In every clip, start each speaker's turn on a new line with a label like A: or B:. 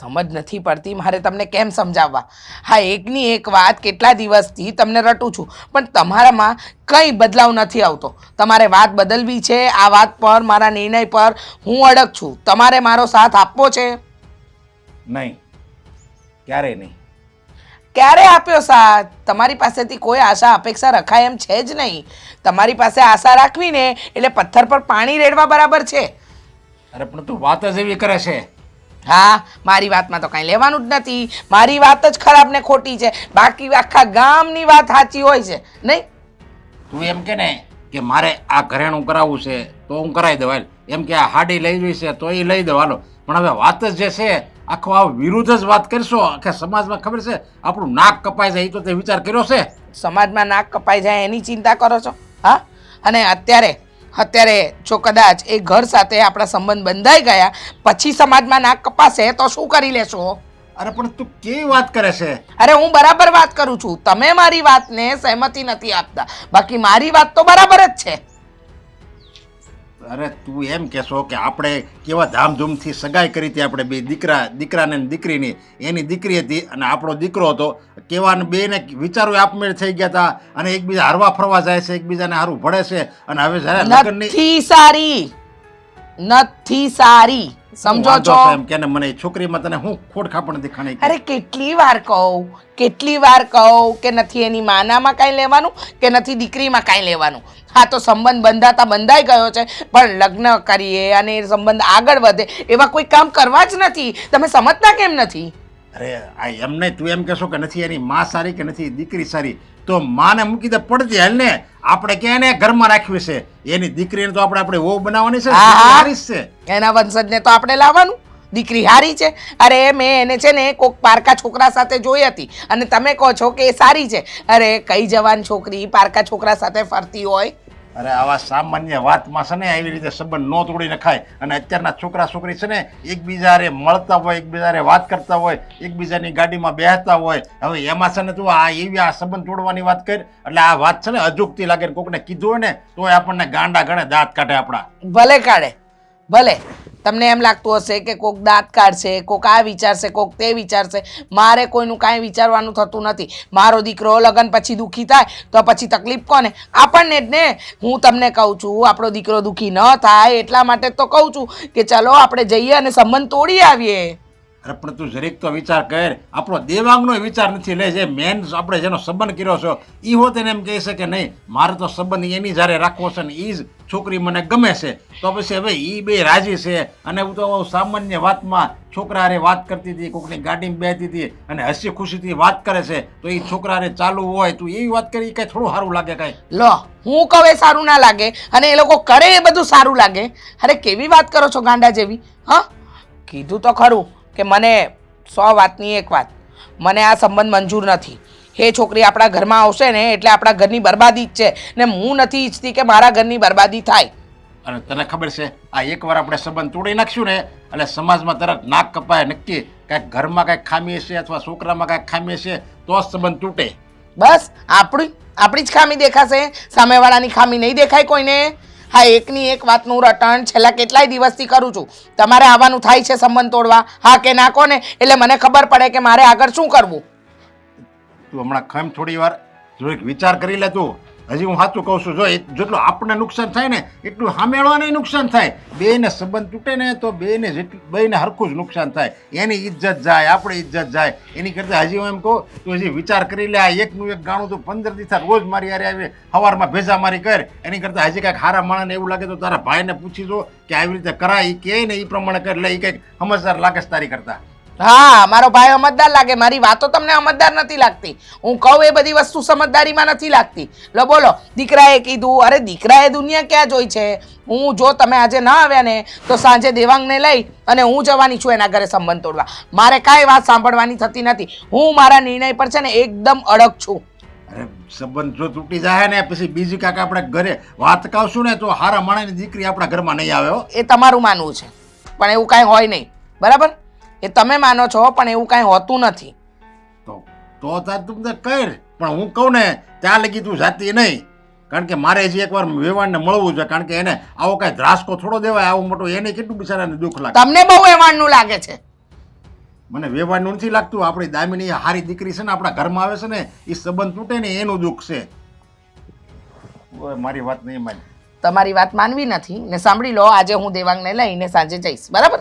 A: સમજ નથી પડતી મારે તમને કેમ સમજાવવા. હા, એકની એક વાત કેટલા દિવસથી તમને રટું છું, પણ તમારામાં કંઈ બદલાવ નથી આવતો. તમારે વાત બદલવી છે. આ વાત પર, મારા નિર્ણય પર હું અડગ છું. તમારે મારો સાથ આપવો છે.
B: નહીં, ક્યારેય નહીં.
A: ક્યારે આપ્યો સાથ? તમારી પાસેથી કોઈ આશા અપેક્ષા રખાય એમ છે જ નહીં. તમારી પાસે આશા રાખવી ને એટલે પથ્થર પર પાણી રેડવા બરાબર છે.
B: અરે પણ તું વાત જ એવી કરે છે.
A: હા, મારી વાતમાં તો કાંઈ લેવાનું જ નથી. મારી વાત જ ખરાબ ને ખોટી છે, બાકી આખા ગામની વાત સાચી હોય છે નહીં.
B: તું એમ કે ને કે મારે આ ઘરેણું કરાવવું છે તો હું કરાવી દઉં હાલ, એમ કે આ હાડી લેવી છે તો એ લઈ દઉં હાલો. પણ હવે વાત જ જે છે આખો આ વિરુદ્ધ જ વાત કરશો. આખા સમાજમાં ખબર છે આપણું નાક કપાઈ જાય, એ તો તે વિચાર કર્યો છે?
A: સમાજમાં નાક કપાઈ જાય એની ચિંતા કરો છો? હા, અને અત્યારે જો કદાચ એ ઘર સાથે આપણા સંબંધ બંધાઈ ગયા પછી સમાજમાં નાક કપાશે તો શું કરી લેશો?
B: અરે પણ તું કેવી વાત કરે છે?
A: અરે હું બરાબર વાત કરું છું. તમે મારી વાતને સહેમતી નથી આપતા, બાકી મારી વાત તો બરાબર જ છે.
B: અરે તું એમ કહેશો કે આપણે કેવા ધામધૂમથી સગાઈ કરી હતી, આપણે બે દીકરાને ને દીકરીની. એની દીકરી હતી અને આપણો દીકરો હતો. કેવા બેને વિચારો આપમેળ થઈ ગયા હતા અને એકબીજા હરવા ફરવા જાય છે, એકબીજાને હારું ભળે છે. અને હવે જ્યારે લગ્નની
A: નથી સારી સમજો છો?
B: એમ કે મને એ છોકરીમાં તને હું ખોટ ખાપણ દેખાણી?
A: અરે કેટલી વાર કહું કે નથી એની માનામાં કાંઈ લેવાનું કે નથી દીકરીમાં કાંઈ લેવાનું. હા, તો સંબંધ બંધાઈ ગયો છે, પણ લગ્ન કરીએ અને એ સંબંધ આગળ વધે એવા કોઈ કામ કરવા જ નથી. તમે સમજતા કેમ નથી?
B: અરે આ એમ નહીં, તું એમ કહેશો કે નથી એની માં સારી કે નથી દીકરી સારી, તો માને મૂકી દે પડતી હાલ ને. આપણે ક્યાં એને ઘરમાં રાખવી છે? એની દીકરીને તો આપણે વહુ બનાવવાની છે.
A: એના વંશજને તો આપણે લાવવાનું. દીકરી હારી છે. અરે મેં એને છે ને કોક પારકા છોકરા સાથે જોઈ હતી અને તમે કહો છો કે એ સારી છે. અરે કઈ જવાન છોકરી પારકા છોકરા સાથે ફરતી હોય?
B: અરે આવા સામાન્ય વાતમાં છે ને આવી રીતે સંબંધ ન તોડી નખાય. અને અત્યારના છોકરા છોકરી છે ને એકબીજાને મળતા હોય, એકબીજાને વાત કરતા હોય, એકબીજાની ગાડીમાં બેસતા હોય. હવે એમાં છે ને તું આ સંબંધ તોડવાની વાત કરી એટલે આ વાત છે ને અજુગતી લાગે. કોકને કીધું હોય ને તોય આપણને ગાંડા ગણે, દાંત કાઢે આપણા.
A: ભલે કાઢે, ભલે. તમને એમ લાગતું હશે કે કોક દાંત કાઢશે, કોક આ વિચારશે, કોક તે વિચારશે. મારે કોઈનું કાંઈ વિચારવાનું થતું નથી. મારો દીકરો લગ્ન પછી દુઃખી થાય તો પછી તકલીફ કોને? આપણને જ ને. હું તમને કહું છું આપણો દીકરો દુઃખી ન થાય એટલા માટે તો કહું છું કે ચલો આપણે જઈએ અને સંબંધ તોડી આવીએ.
B: અરે પણ તું જરીક તો વિચાર કર. આપણો દેવાંગનો વિચાર નથી લે. જે મેન આપણે જેનો સંબંધ કર્યો છો એ હોત એને એમ કહે છે કે નહીં મારે તો સંબંધ એની જ્યારે રાખવો છે ને એ જ છોકરી મને ગમે છે, તો પછી હવે એ બે રાજી છે. અને હું તો સામાન્ય વાતમાં છોકરા હારે વાત કરતી હતી, કોકની ગાડીમાં બેસતી હતી અને હસી ખુશીથી વાત કરે છે, તો એ છોકરા હારે ચાલુ હોય તું એવી વાત કરી કાંઈ થોડું સારું લાગે કાંઈ?
A: લો, હું કહું એ સારું ના લાગે અને એ લોકો કરે એ બધું સારું લાગે? અરે કેવી વાત કરો છો ગાંડા જેવી? હા, કીધું તો ખરું કે મને 100 વાતની એક વાત, મને આ સંબંધ મંજૂર નથી. એ છોકરી આપણા ઘરમાં આવશે ને એટલે આપણા ઘરની બરબાદી જ છે ને હું નથી ઈચ્છતી કે મારા ઘરની બરબાદી થાય.
B: અને તને ખબર છે આ એકવાર આપણે સંબંધ તોડી નાખશું ને એટલે સમાજમાં તરત નાક કપાય નક્કી. કાંઈક ઘરમાં કાંઈક ખામી હશે અથવા છોકરામાં કાંઈક ખામી હશે તો જ સંબંધ તૂટે.
A: બસ આપણી જ ખામી દેખાશે, સામેવાળાની ખામી નહીં દેખાય કોઈને. હા, એકની એક વાતનું રટણ છેલ્લા કેટલાય દિવસથી કરું છું. તમારે આવવાનું થાય છે સંબંધ તોડવા, હા કે ના કોને? એટલે મને ખબર પડે કે મારે આગળ શું કરવું.
B: તું હમણાં ખમ થોડી વાર થોડીક વિચાર કરી લે. તું હજી હું સાચું કહું છું, જો જેટલું આપણને નુકસાન થાય ને એટલું સામેવાળાને નુકસાન થાય. બેને સંબંધ તૂટે ને તો બેને હરખું જ નુકસાન થાય. એની ઇજ્જત જાય, આપણી ઇજ્જત જાય. એની કરતાં હજી હું એમ કહું તું હજી વિચાર કરી લે. આ એકનું એક ગાણું તું 15 દિવસ રોજ મારી યારે આવી સવારમાં ભેજા મારી કર. એની કરતાં હજી કાંઈક હારા માણસને એવું લાગે તો તારા ભાઈને પૂછી જો કે આવી રીતે કરાય, એ કહે ને એ પ્રમાણે કર લે. એ કંઈક સમજદાર લાગે તારી કરતા.
A: હા, મારો ભાઈ સમજદાર લાગે. મારી વાતો તમને સમજદાર નથી લાગતી. હું કહું એ બધી વસ્તુ સમજદારીમાં નથી લાગતી. લો બોલો, દીકરાએ કીધું. અરે દીકરાએ દુનિયા ક્યાં જોઈ છે? જો તમે આજે ના આવ્યા ને તો સાંજે દેવાંગને લઈ અને હું જવાની છું એના ઘરે સંબંધ તોડવા. મારે કાંઈ વાત સાંભળવાની થતી નથી. હું મારા નિર્ણય પર છે ને એકદમ અડગ છું.
B: અરે સંબંધ જો તૂટી જાય ને પછી બીજી કાંઈક આપણે ઘરે વાત કાવશું ને તો હારા માણસની દીકરી આપણા ઘરમાં નહીં આવે.
A: એ તમારું માનવું છે, પણ એવું કાંઈ હોય નહીં. બરાબર? એ તમે માનો છો પણ એવું કાંઈ હોતું નથી.
B: તો તાર તું કર, પણ હું કહું ને ત્યાં લગી તું જાતી નહીં. કારણ કે મારે હજી એકવાર વેવાણને મળવું છે. કારણ કે એને આવો કાંઈ ધ્રાસકો થોડો દેવાય. આવું મોટો એને કેટલું બિચારાને દુઃખ લાગે.
A: તમને બહુ વેવાણનું લાગે છે.
B: મને વ્યવહારનું નથી લાગતું. આપણી દામિની હારી દીકરી છે ને, આપણા ઘરમાં આવે છે ને, એ સંબંધ તૂટે ને એનું દુઃખ છે. ઓય, મારી વાત નહીં માની.
A: તમારી વાત માનવી નથી ને સાંભળી લો, આજે હું દેવાંગને લઈને સાંજે જઈશ, બરાબર?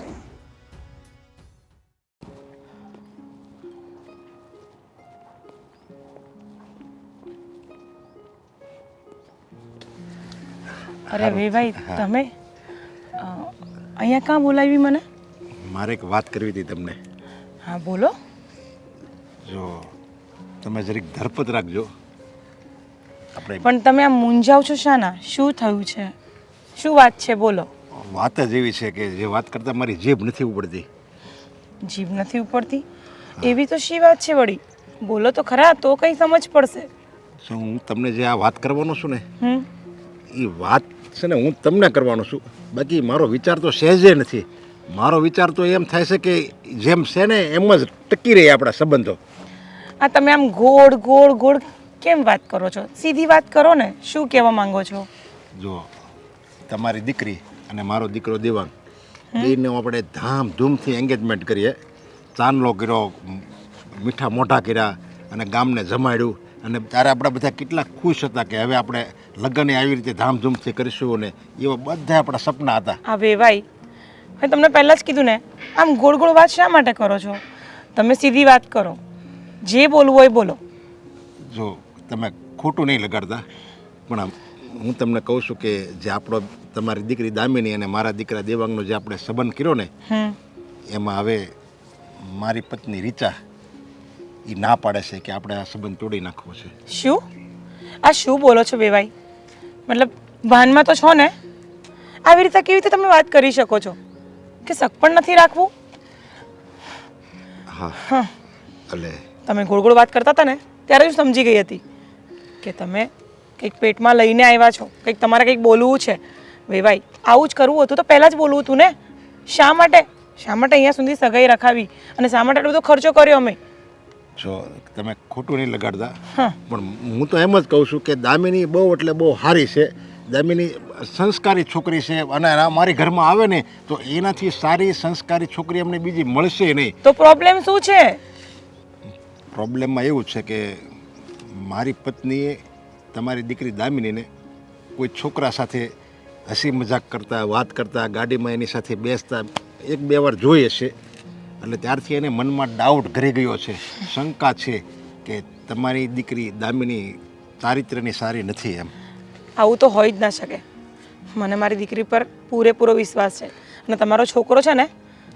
C: અરે વેભાઈ, તમે અહીંયા કાં બોલાવી મને?
B: મારે એક વાત કરવી હતી તમને.
C: હા બોલો.
B: જો તમે જરીક ધરપત રાખજો. આપણે
C: પણ તમે આમ મૂંઝાવ છો શાના? શું થયું છે? શું વાત છે? બોલો.
B: વાત જ એવી છે કે જે વાત કરતાં મારી જીભ નથી ઉપડતી.
C: જીભ નથી ઉપડતી? એવી તો શી વાત છે વળી? બોલો તો ખરા, તો કંઈ સમજ પડશે.
B: શું હું તમને જે આ વાત કરવાનો છું ને,
C: હમ.
B: એ વાત છે ને હું તમને કરવાનો છું. બાકી મારો વિચાર તો સહેજે નથી. મારો વિચાર તો એમ થાય છે કે જેમ છે ને એમ જ ટકી રહે આપણા સંબંધો.
C: આ તમે આમ ગોળ ગોળ ગોળ કેમ વાત કરો છો? સીધી વાત કરો ને. શું કહેવા માંગો છો?
B: જો તમારી દીકરી અને મારો દીકરો દેવાંગ, બેને આપણે ધામધૂમથી એંગેજમેન્ટ કરીએ. ચાંદલો કર્યો, મીઠા મોઢા કર્યા અને ગામને જમાડ્યું. અને ત્યારે આપણા બધા કેટલા ખુશ હતા કે હવે આપણે લગ્ન આવી રીતે ધામધૂમથી કરીશું. અને એવા બધા આપણા સપના હતા.
C: હા વેવાઈ, મેં તમને પહેલાં જ કીધું ને, આમ ગોળ ગોળ વાત શા માટે કરો છો? તમે સીધી વાત કરો. જે બોલવું હોય બોલો.
B: જો તમે ખોટું નહીં લગાડતા, પણ આમ હું તમને કહું છું કે જે આપણો તમારી દીકરી દામિની અને મારા દીકરા દેવાંગનો જે આપણે સંબંધ કર્યો ને, એમાં હવે મારી પત્ની રીચા એ ના પાડે છે કે આપણે આ સંબંધ તોડી નાખવો છે.
C: શું? આ શું બોલો છો વેવાઈ? મતલબ ભાનમાં તો છો ને? આવી રીતે કેવી રીતે તમે વાત કરી શકો છો કે શક પણ નથી રાખવું?
B: હા, એટલે
C: તમે ગોળ ગોળ વાત કરતા હતા ને ત્યારે જ સમજી ગઈ હતી કે તમે કંઈક પેટમાં લઈને આવ્યા છો, કંઈક તમારે કંઈક બોલવું છે. વેવાઈ, આવું જ કરવું હતું તો પહેલાં જ બોલવું હતું ને. શા માટે અહીંયા સુધી સગાઈ રખાવી અને શા માટે એટલો બધો ખર્ચો કર્યો અમે?
B: જો તમે ખોટું નહીં લગાડતા, પણ હું તો એમ જ કહું છું કે દામિની બહુ એટલે બહુ સારી છે. દામિની સંસ્કારી છોકરી છે અને મારી ઘરમાં આવે ને તો એનાથી સારી સંસ્કારી છોકરી અમને બીજી મળશે નહીં.
C: તો પ્રોબ્લેમ શું છે?
B: પ્રોબ્લેમમાં એવું છે કે મારી પત્નીએ તમારી દીકરી દામિનીને કોઈ છોકરા સાથે હસી મજાક કરતા, વાત કરતા, ગાડીમાં એની સાથે બેસતા એક બે વાર જોઈ હશે. એટલે ત્યારથી એને મનમાં ડાઉટ ઘરી ગયો છે, શંકા છે કે તમારી દીકરી દામિની ચારિત્ર્યની સારી નથી એમ.
C: આવું તો હોઈ જ ના શકે. મને મારી દીકરી પર પૂરેપૂરો વિશ્વાસ છે. અને તમારો છોકરો છે ને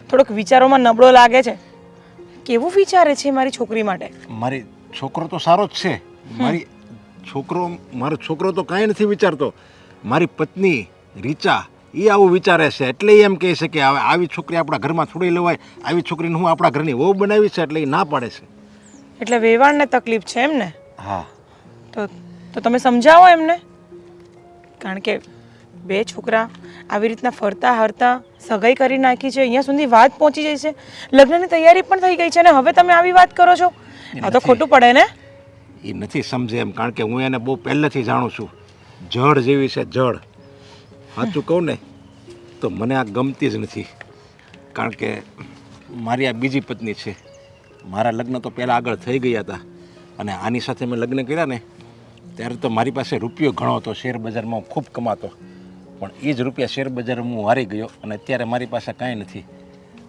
C: થોડોક વિચારોમાં નબળો લાગે છે. કેવું વિચારે છે મારી છોકરી માટે?
B: મારી છોકરો તો સારો જ છે. મારો છોકરો તો કાંઈ નથી વિચારતો. મારી પત્ની રીચા એ આવું વિચારે છે. એટલે એમ કહે છે કે હવે આવી છોકરી આપણા ઘરમાં થોડી લેવાય, આવી છોકરીને હું આપણા ઘરની વહુ બનાવી છે. એટલે એ ના પાડે છે.
C: એટલે વેવાણને તકલીફ છે એમ ને?
B: હા.
C: તો તમે સમજાવો એમને. કારણ કે બે છોકરા આવી રીતના ફરતા હરતા સગાઈ કરી નાખી છે, અહીંયા સુધી વાત પહોંચી જાય છે, લગ્નની તૈયારી પણ થઈ ગઈ છે ને હવે તમે આવી વાત કરો છો? આ તો ખોટું પડે ને.
B: એ નથી સમજે એમ, કારણ કે હું એને બહુ પહેલેથી જાણું છું. જળ જેવી છે, જળ. સાચું કહું ને તો મને આ ગમતી જ નથી. કારણ કે મારી આ બીજી પત્ની છે. મારા લગ્ન તો પહેલાં આગળ થઈ ગયા હતા અને આની સાથે મેં લગ્ન કર્યા ને ત્યારે તો મારી પાસે રૂપિયો ઘણો હતો, શેર બજારમાં હું ખૂબ કમાતો. પણ એ જ રૂપિયા શેર બજારમાં હું હારી ગયો અને અત્યારે મારી પાસે કાંઈ નથી.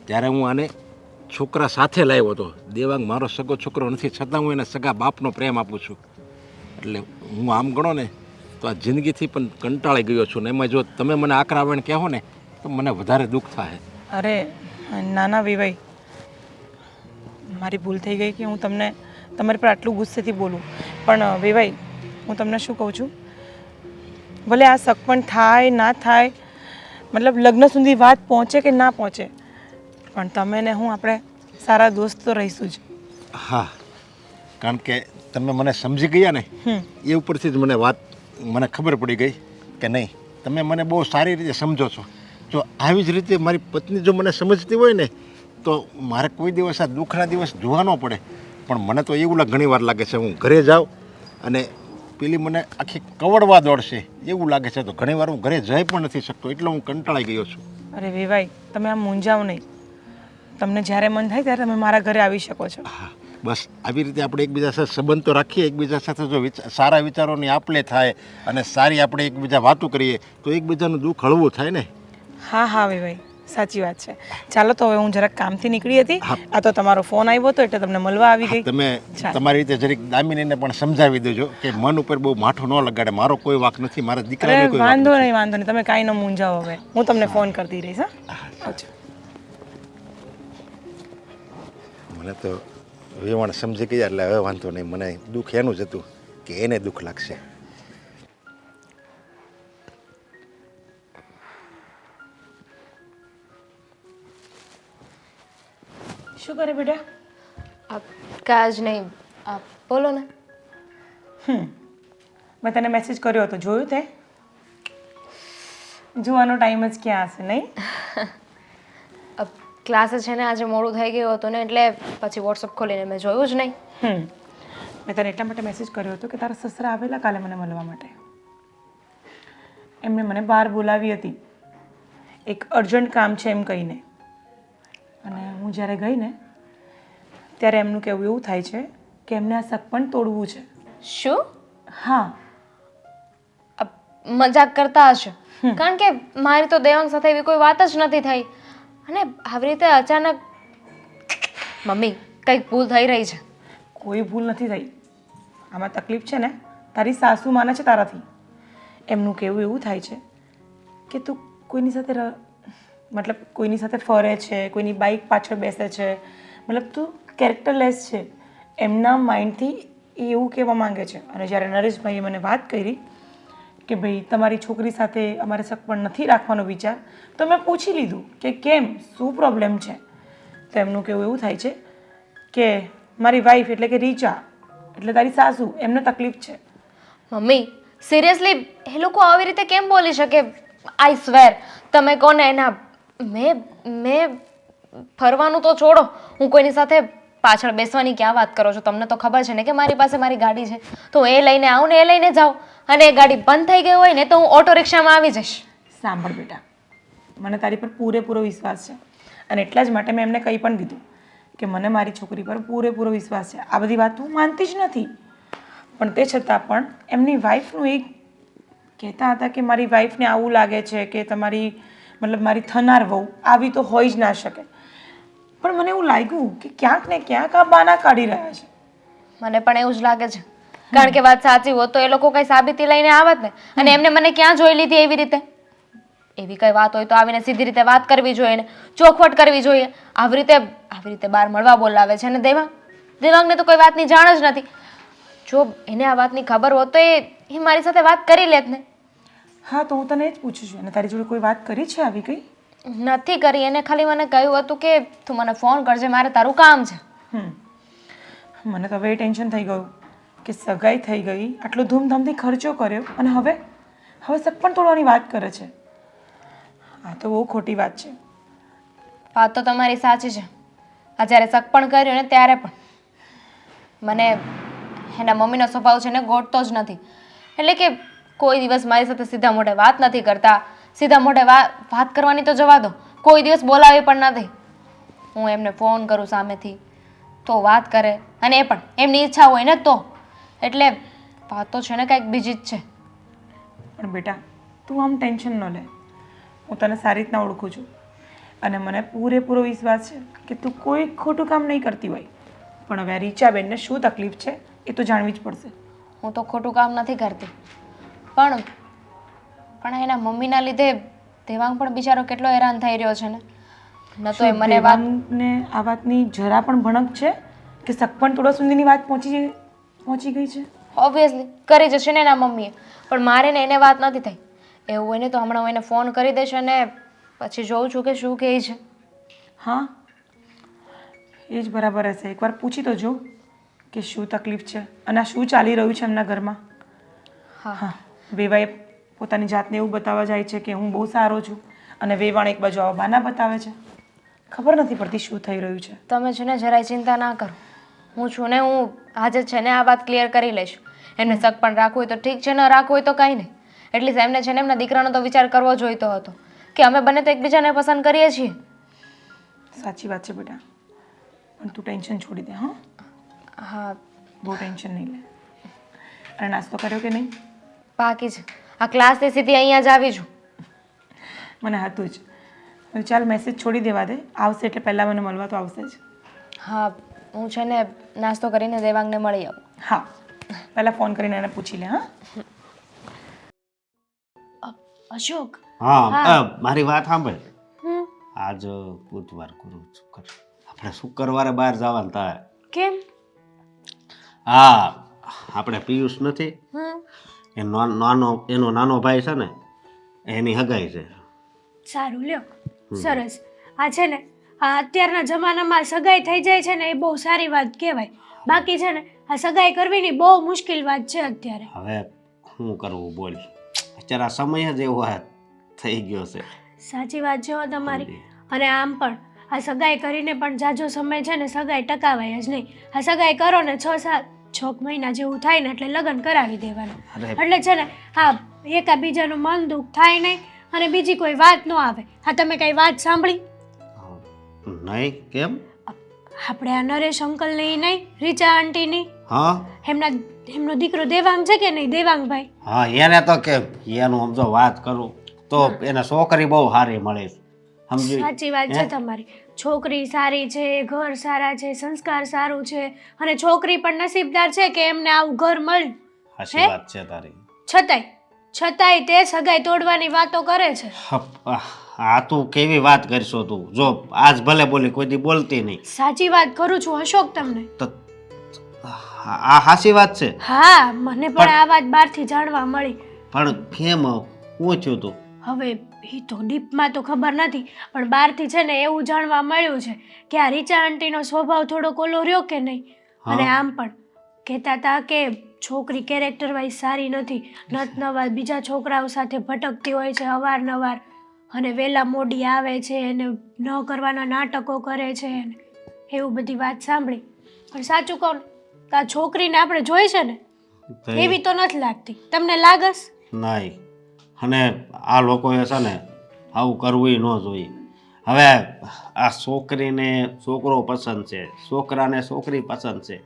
B: ત્યારે હું આને છોકરા સાથે લાવ્યો હતો. દેવાંગ મારો સગો છોકરો નથી, છતાં હું એને સગા બાપનો પ્રેમ આપું છું. એટલે હું આમ ગણો ને તો આ જિંદગીથી પણ કંટાળી ગયો છું. ને એમાં જો તમે મને આકરાવણ કહો ને તો મને વધારે દુઃખ થાય.
C: અરે નાના વિવાઈ, મારી ભૂલ થઈ ગઈ કે હું તમને તમારી પર આટલું ગુસ્સેથી બોલું. પણ વિવાઈ, હું તમને શું કહું છું, ભલે આ શક પણ થાય ના થાય, મતલબ લગ્ન સુધી વાત પહોંચે કે ના પહોંચે, પણ તમે ને હું આપણે સારા દોસ્ત તો રહીશું જ.
B: હા, કારણ કે તમે મને સમજી ગયા ને એ ઉપરથી જ મને ખબર પડી ગઈ કે નહીં, તમે મને બહુ સારી રીતે સમજો છો. જો આવી જ રીતે મારી પત્ની જો મને સમજતી હોય ને તો મારે કોઈ દિવસ આ દુઃખના દિવસ જોવા ન પડે. પણ મને તો એવું ઘણી વાર લાગે છે હું ઘરે જાઉં અને પેલી મને આખી કવડવા દોડશે એવું લાગે છે. તો ઘણી વાર હું ઘરે જઈ પણ નથી શકતો, એટલે હું કંટાળી ગયો છું.
C: અરે વિવાઈ, તમે આમ મૂંઝાવ નહીં. તમને જ્યારે મન થાય ત્યારે તમે મારા ઘરે આવી શકો છો.
B: હા બસ આવી રીતે આપણે એકબીજા સાથે સંબંધ તો રાખીએ. એકબીજા સાથે જો સારા વિચારોની આપલે થાય અને સારી આપણે એકબીજા વાતો કરીએ તો એકબીજાનું દુઃખ હળવું થાય ને.
C: હા હા વિભાઈ, સાચી વાત છે. ચાલો તો હવે હું જરાક કામથી નીકળી હતી.
B: હા.
C: આ તો તમારો ફોન આવ્યો હતો એટલે તમને મળવા આવી ગઈ.
B: તમે
C: ચાલો.
B: તમારી રીતે જરીક દામિનીને પણ સમજાવી દેજો કે મન ઉપર બહુ માઠું ન લગાડે. મારો કોઈ વાંક નથી, મારા દીકરાનો
C: અરે
B: કોઈ વાંક
C: વાંધો
B: નથી.
C: નહીં, વાંધો નહીં, તમે કાંઈ ન મૂંઝાવો. હવે હું તમને ફોન કરતી રહીશ. હા આવજો.
B: મને તો વેવાણ સમજી ગયા એટલે હવે વાંધો નહીં. મને દુઃખ એનું જ હતું કે એને દુઃખ લાગશે.
C: શું કરે બેટા?
D: કાંઈ જ નહીં. બોલો ને.
C: મેં તને મેસેજ કર્યો હતો, જોયું તે? જોવાનો ટાઈમ જ ક્યાં હશે નહીં?
D: ક્લાસે છે ને આજે મોડું થઈ ગયું હતું ને એટલે પછી વોટ્સઅપ ખોલીને મેં જોયું જ નહીં.
C: મેં તને એટલા માટે મેસેજ કર્યો હતો કે તારા સસરા આવેલા કાલે મને મળવા માટે. એમણે મને બહાર બોલાવી હતી, એક અર્જન્ટ કામ છે એમ કહીને. અને હું જ્યારે ગઈ ને ત્યારે એમનું કહેવું એવું થાય છે કે એમને આ સગપણ તોડવું છે.
D: શું?
C: હા.
D: મજાક કરતા હશે, કારણ કે મારી તો દેવાંગ સાથે એવી કોઈ વાત જ નથી થઈ. અને આવી રીતે અચાનક મમ્મી કંઈક ભૂલ થઈ રહી છે.
C: કોઈ ભૂલ નથી થઈ. આમાં તકલીફ છે ને તારી સાસુ માને છે તારાથી. એમનું કહેવું એવું થાય છે કે તું કોઈની સાથે મતલબ કોઈની સાથે ફરે છે, કોઈની બાઇક પાછળ બેસે છે, મતલબ તું કેરેક્ટરલેસ છે. એમના માઇન્ડથી એ એવું કહેવા માંગે છે. અને જ્યારે નરેશભાઈએ મને વાત કરી કે ભાઈ તમારી છોકરી સાથે અમારે સગપણ નથી રાખવાનો વિચાર, તો મેં પૂછી લીધું કે કેમ, શું પ્રોબ્લેમ છે? તો એમનું કહેવું એવું થાય છે કે મારી વાઈફ એટલે કે રીચા એટલે તારી સાસુ, એમને તકલીફ છે.
D: મમ્મી સિરિયસલી એ લોકો આવી રીતે કેમ બોલી શકે? આઈ સ્વેર તમે કોને એના મેં ફરવાનું તો છોડો, હું કોઈની સાથે પાછળ બેસવાની ક્યાં વાત કરો છો? તમને તો ખબર છે ને કે મારી પાસે મારી ગાડી છે, તો હું એ લઈને આવું ને એ લઈને જાઉં. અને એ ગાડી બંધ થઈ ગઈ હોય ને તો હું ઓટો રિક્ષામાં આવી જઈશ.
C: સાંભળ બેટા, મને તારી પર પૂરેપૂરો વિશ્વાસ છે અને એટલા જ માટે મેં એમને કંઈ પણ કીધું કે મને મારી છોકરી પર પૂરેપૂરો વિશ્વાસ છે. આ બધી વાત હું માનતી જ નથી, પણ તે છતાં પણ એમની વાઈફનું એક કહેતા હતા કે મારી વાઈફને આવું લાગે છે કે તમારી મતલબ મારી થનાર વહુ આવી તો હોઈ જ ના શકે. પણ મને એવું લાગ્યું કે ક્યાંક ને ક્યાંક આ બાના કાઢી રહ્યા છે.
D: મને પણ એવું જ લાગે છે, કારણ કે વાત સાચી હોત તો એ લોકો કઈ સાબિતી લઈને આવત ને. અને એમને મને ક્યાં જોઈ લીધી એવી રીતે? એવી કઈ વાત હોય તો આવીને સીધી રીતે વાત કરવી જોઈએ ને ચોખવટ કરવી જોઈએ. આવી રીતે બહાર મળવા બોલાવે છે. અને દેવાંગને તો કોઈ વાતની જાણ જ નથી. જો એને આ વાતની ખબર હોત તો એ મારી સાથે વાત કરી લેત ને.
C: હા, તો હું તને એ જ પૂછું છું, અને તારી જોડે કોઈ વાત કરી છે આવી કઈ?
D: નથી કરી. એને ખાલી મને કહ્યું હતું કે તું મને ફોન કરજે, મારે તારું કામ છે.
C: મને તો હવે એ ટેન્શન થઈ ગયું કે સગાઈ થઈ ગઈ, આટલો ધૂમધામથી ખર્ચો કર્યો અને હવે સગપણ તોડવાની વાત કરે છે. આ તો બહુ ખોટી વાત છે.
D: વાત તો તમારી સાચી છે. આ જ્યારે સગપણ કર્યું ને ત્યારે પણ મને એના મમ્મીનો સ્વભાવ છે ને ગોઠતો જ નથી. એટલે કે કોઈ દિવસ મારી સાથે સીધા મોઢે વાત નથી કરતા. સીધા મોઢે વાત કરવાની તો જવા દો, કોઈ દિવસ બોલાવી પણ નથી. હું એમને ફોન કરું સામેથી તો વાત કરે, અને એ પણ એમની ઈચ્છા હોય ને તો. એટલે વાત તો છે ને કાંઈક બીજી જ છે.
C: પણ બેટા તું આમ ટેન્શન ન લે. હું તને સારી રીતના ઓળખું છું અને મને પૂરેપૂરો વિશ્વાસ છે કે તું કોઈ ખોટું કામ નહીં કરતી હોય. પણ હવે આ રીચાબેનને શું તકલીફ છે એ તો જાણવી જ પડશે.
D: હું તો ખોટું કામ નથી કરતી, પણ એના મમ્મીના લીધે દેવાંગ પણ બિચારો કેટલો હેરાન થઈ રહ્યો છે ને. ન તો એ મને વાત
C: દેવાંગને આ વાતની જરા પણ ભણક છે કે સગપણ તોડવા સુધીની વાત પહોંચી ગઈ છે?
D: ઓબ્વિયસલી કરી જશે ને એના મમ્મીએ, પણ મારે ને એને વાત નથી થઈ. એવું હોય ને તો હમણાં હું એને ફોન કરી દઈશ અને પછી જોઉં છું કે શું કહે છે.
C: હા, એ જ બરાબર હશે. એકવાર પૂછી તો જો કે શું તકલીફ છે અને આ શું ચાલી રહ્યું છે એમના ઘરમાં. હા, વેવાએ પોતાની જાતને એવું બતાવવા જાય છે કે હું બહુ સારો છું અને વેવાણ એક બાજુ આવા બાના બતાવે છે. ખબર નથી પડતી શું થઈ રહ્યું છે.
D: તમે છે ને જરાય ચિંતા ના કરો. હું છું ને, હું આજે છે ને આ વાત ક્લિયર કરી લઈશ. એમને શક પણ રાખવું હોય તો ઠીક છે, ન રાખવું હોય તો કાંઈ નહીં. એટલીસ્ટ એમને છે ને એમના દીકરાનો તો વિચાર કરવો જોઈતો હતો કે અમે બંને તો એકબીજાને પસંદ કરીએ છીએ.
C: સાચી વાત છે બેટા, પણ તું ટેન્શન છોડી દે. હા,
D: હા
C: બહુ ટેન્શન નહીં લે. અને નાસ્તો કર્યો કે નહીં?
D: બાકી છે. આ ક્લાસથી સીધી અહીંયા જ આવી છું.
C: મને હતું જ. હવે ચાલ મેસેજ છોડી દેવા દે, આવશે એટલે પહેલાં મને મળવા તો આવશે જ.
D: હા હું છે ને નાસ્તો કરીને દેવાંગને મળી આવું.
C: હા, પહેલાં ફોન કરીને એને પૂછી લે. હા,
D: અશોક.
E: હા મારી વાત સાંભળ.
D: હમ
E: આજ બુધવાર ગુરુ શુક્ર, આપણે શુક્રવારે બહાર જવાનું થાય.
D: કેમ?
E: હા, આપણે પિયુષ નથી,
D: હમ
E: એનો નાનો ભાઈ છે ને, એની હગાઈ છે.
F: સારું લ્યો, સરસ. આ છે ને આ અત્યારના જમાનામાં સગાઈ થઈ જાય છે ને એ બહુ સારી વાત કહેવાય. બાકી છે ને આ સગાઈ કરવીની બહુ મુશ્કેલ વાત છે અત્યારે.
E: હવે શું કરવું બોલ, અત્યારે આ સમય જ એવો થઈ ગયો છે.
F: સાચી વાત છે હો તમારી. અને આમ પણ આ સગાઈ કરીને પણ જાજો સમય છે ને સગાઈ ટકાવાય જ નહીં. આ સગાઈ કરો ને 6 મહિના જેવું થાય ને એટલે લગ્ન કરાવી દેવાનું. એટલે છે ને હા એકાબીજાનું મન દુઃખ થાય નહીં અને બીજી કોઈ વાત ન આવે. હા તમે કઈ વાત સાંભળી?
E: નહીં, કેમ?
F: આપણે આ નરેશ અંકલની નહીં, રીચા આંટીની,
E: હા
F: એમનો દીકરો દેવાંગ છે કે નહીં, દેવાંગભાઈ?
E: હા, એને તો કેમ, એનું સમજો વાત કરું તો એને છોકરી બહુ સારી મળે છે. સમજી?
F: સાચી વાત છે તમારી. છોકરી સારી છે, ઘર સારા છે, સંસ્કાર સારું છે અને છોકરી પણ નસીબદાર છે કે એમને આવું ઘર મળ્યું.
E: સાચી વાત છે તારી.
F: છતાંય તે સગાઈ તોડવાની વાતો કરે છે.
E: આ તું કેવી વાત કરશો તું? જો આજ ભલે બોલી, કોઈ દી બોલતી નહીં.
F: સાચી વાત કરું છું અશોક તમને.
E: તો આ હાચી વાત છે.
F: હા મને પણ આ વાત બહારથી જાણવા મળી.
E: પણ કેમ, શું થયું તું?
F: હવે એ તો ડીપમાં તો ખબર નથી પણ બહારથી છે ને એવું જાણવા મળ્યું છે કે આ રીચા આંટીનો સ્વભાવ થોડો કોલો રહ્યો કે નહીં. અને આમ પણ કહેતા હતા કે છોકરી કેરેક્ટર વાઇઝ સારી નથી, નવા બીજા છોકરાઓ સાથે ભટકતી હોય છે અવારનવાર અને વહેલા મોડી આવે છે અને ન કરવાના નાટકો કરે છે અને એવું બધી વાત સાંભળી. પણ સાચું કહું ને તો આ છોકરીને આપણે જોઈ છે ને એવી તો નથી લાગતી. તમને લાગસ?
E: નહીં, અને આ લોકોએ છે ને આવું કરવું ન જોઈએ. હવે આ છોકરીને છોકરો પસંદ છે, છોકરાને છોકરી પસંદ છે,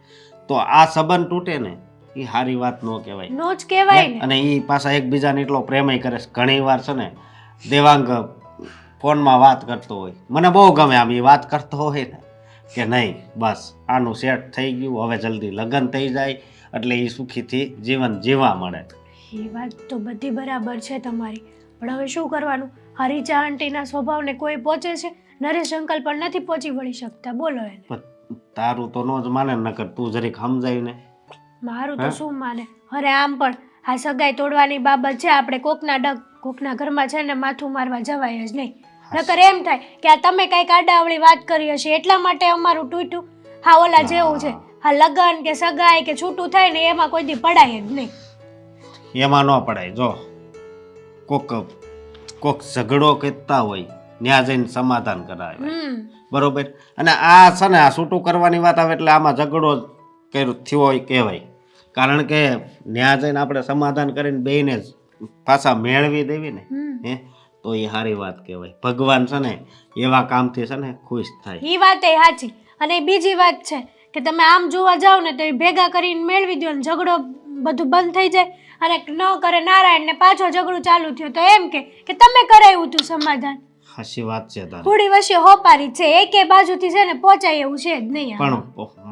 E: તો આ સંબંધ તૂટે ને એ સારી વાત ન કહેવાય.
F: નો જ કહેવાય ને.
E: અને એ પાછા એકબીજાને એટલો પ્રેમય કરે છે. ઘણી વાર છે ને દેવાંગ ફોનમાં વાત કરતો હોય, મને બહુ ગમે આમ એ વાત કરતો હોય ને કે નહીં બસ આનું સેટ થઈ ગયું, હવે જલ્દી લગ્ન થઈ જાય એટલે એ સુખીથી જીવન જીવવા મળે.
F: એ વાત તો બધી બરાબર છે તમારી, પણ હવે શું કરવાનું? હરીચા આંટીના સ્વભાવને કોઈ પહોંચે છે? નરેશ અંકલ પણ નથી પહોંચી વળી શકતા. બોલો એને.
E: પણ તારું તો ન જ માને, નકર તું જરીક સમજાય ને.
F: મારું તો શું માને? અરે આમ પણ આ સગાઈ તોડવાની બાબત છે, આપણે કોકના ઘરમાં છે ને માથું મારવા જવાય જ નહીં. નકર એમ થાય કે આ તમે કાંઈક આડાવળી વાત કરી હશે એટલા માટે અમારું તૂટ્યું. હા ઓલા જેવું છે, હા લગન કે સગાઈ કે છૂટું થાય ને એમાં કોઈ દી પડાય જ નહીં.
E: એમાં ન પડાય. જો કોક ઝઘડો કરતા હોય ત્યાં જઈને સમાધાન કરાવે, બરોબર? અને આ છે ને આ છૂટું કરવાની વાત આવે એટલે આમાં ઝઘડો થયો હોય કહેવાય. કારણ કે ત્યાં જઈને આપણે સમાધાન કરીને બેયને જ પાછા મેળવી દેવી ને હે તો એ સારી વાત કહેવાય. ભગવાન છે ને એવા કામથી છે ને ખુશ થાય.
F: એ વાત એ સાચી. અને બીજી વાત છે કે તમે આમ જોવા જાઓ ને તો એ ભેગા કરીને મેળવી દો ને ઝઘડો બધું બંધ થઈ જાય અને ન કરે નારાયણ ને પાછો ઝઘડો ચાલુ થયો તો એમ કે તમે કરાવ્યું તું સમાધાન.
E: સાચી વાત છે તારી.
F: થોડી વચ્ચે હોપારી છે, એકે બાજુથી છે ને પહોંચાય એવું છે જ નહીં.
E: પણ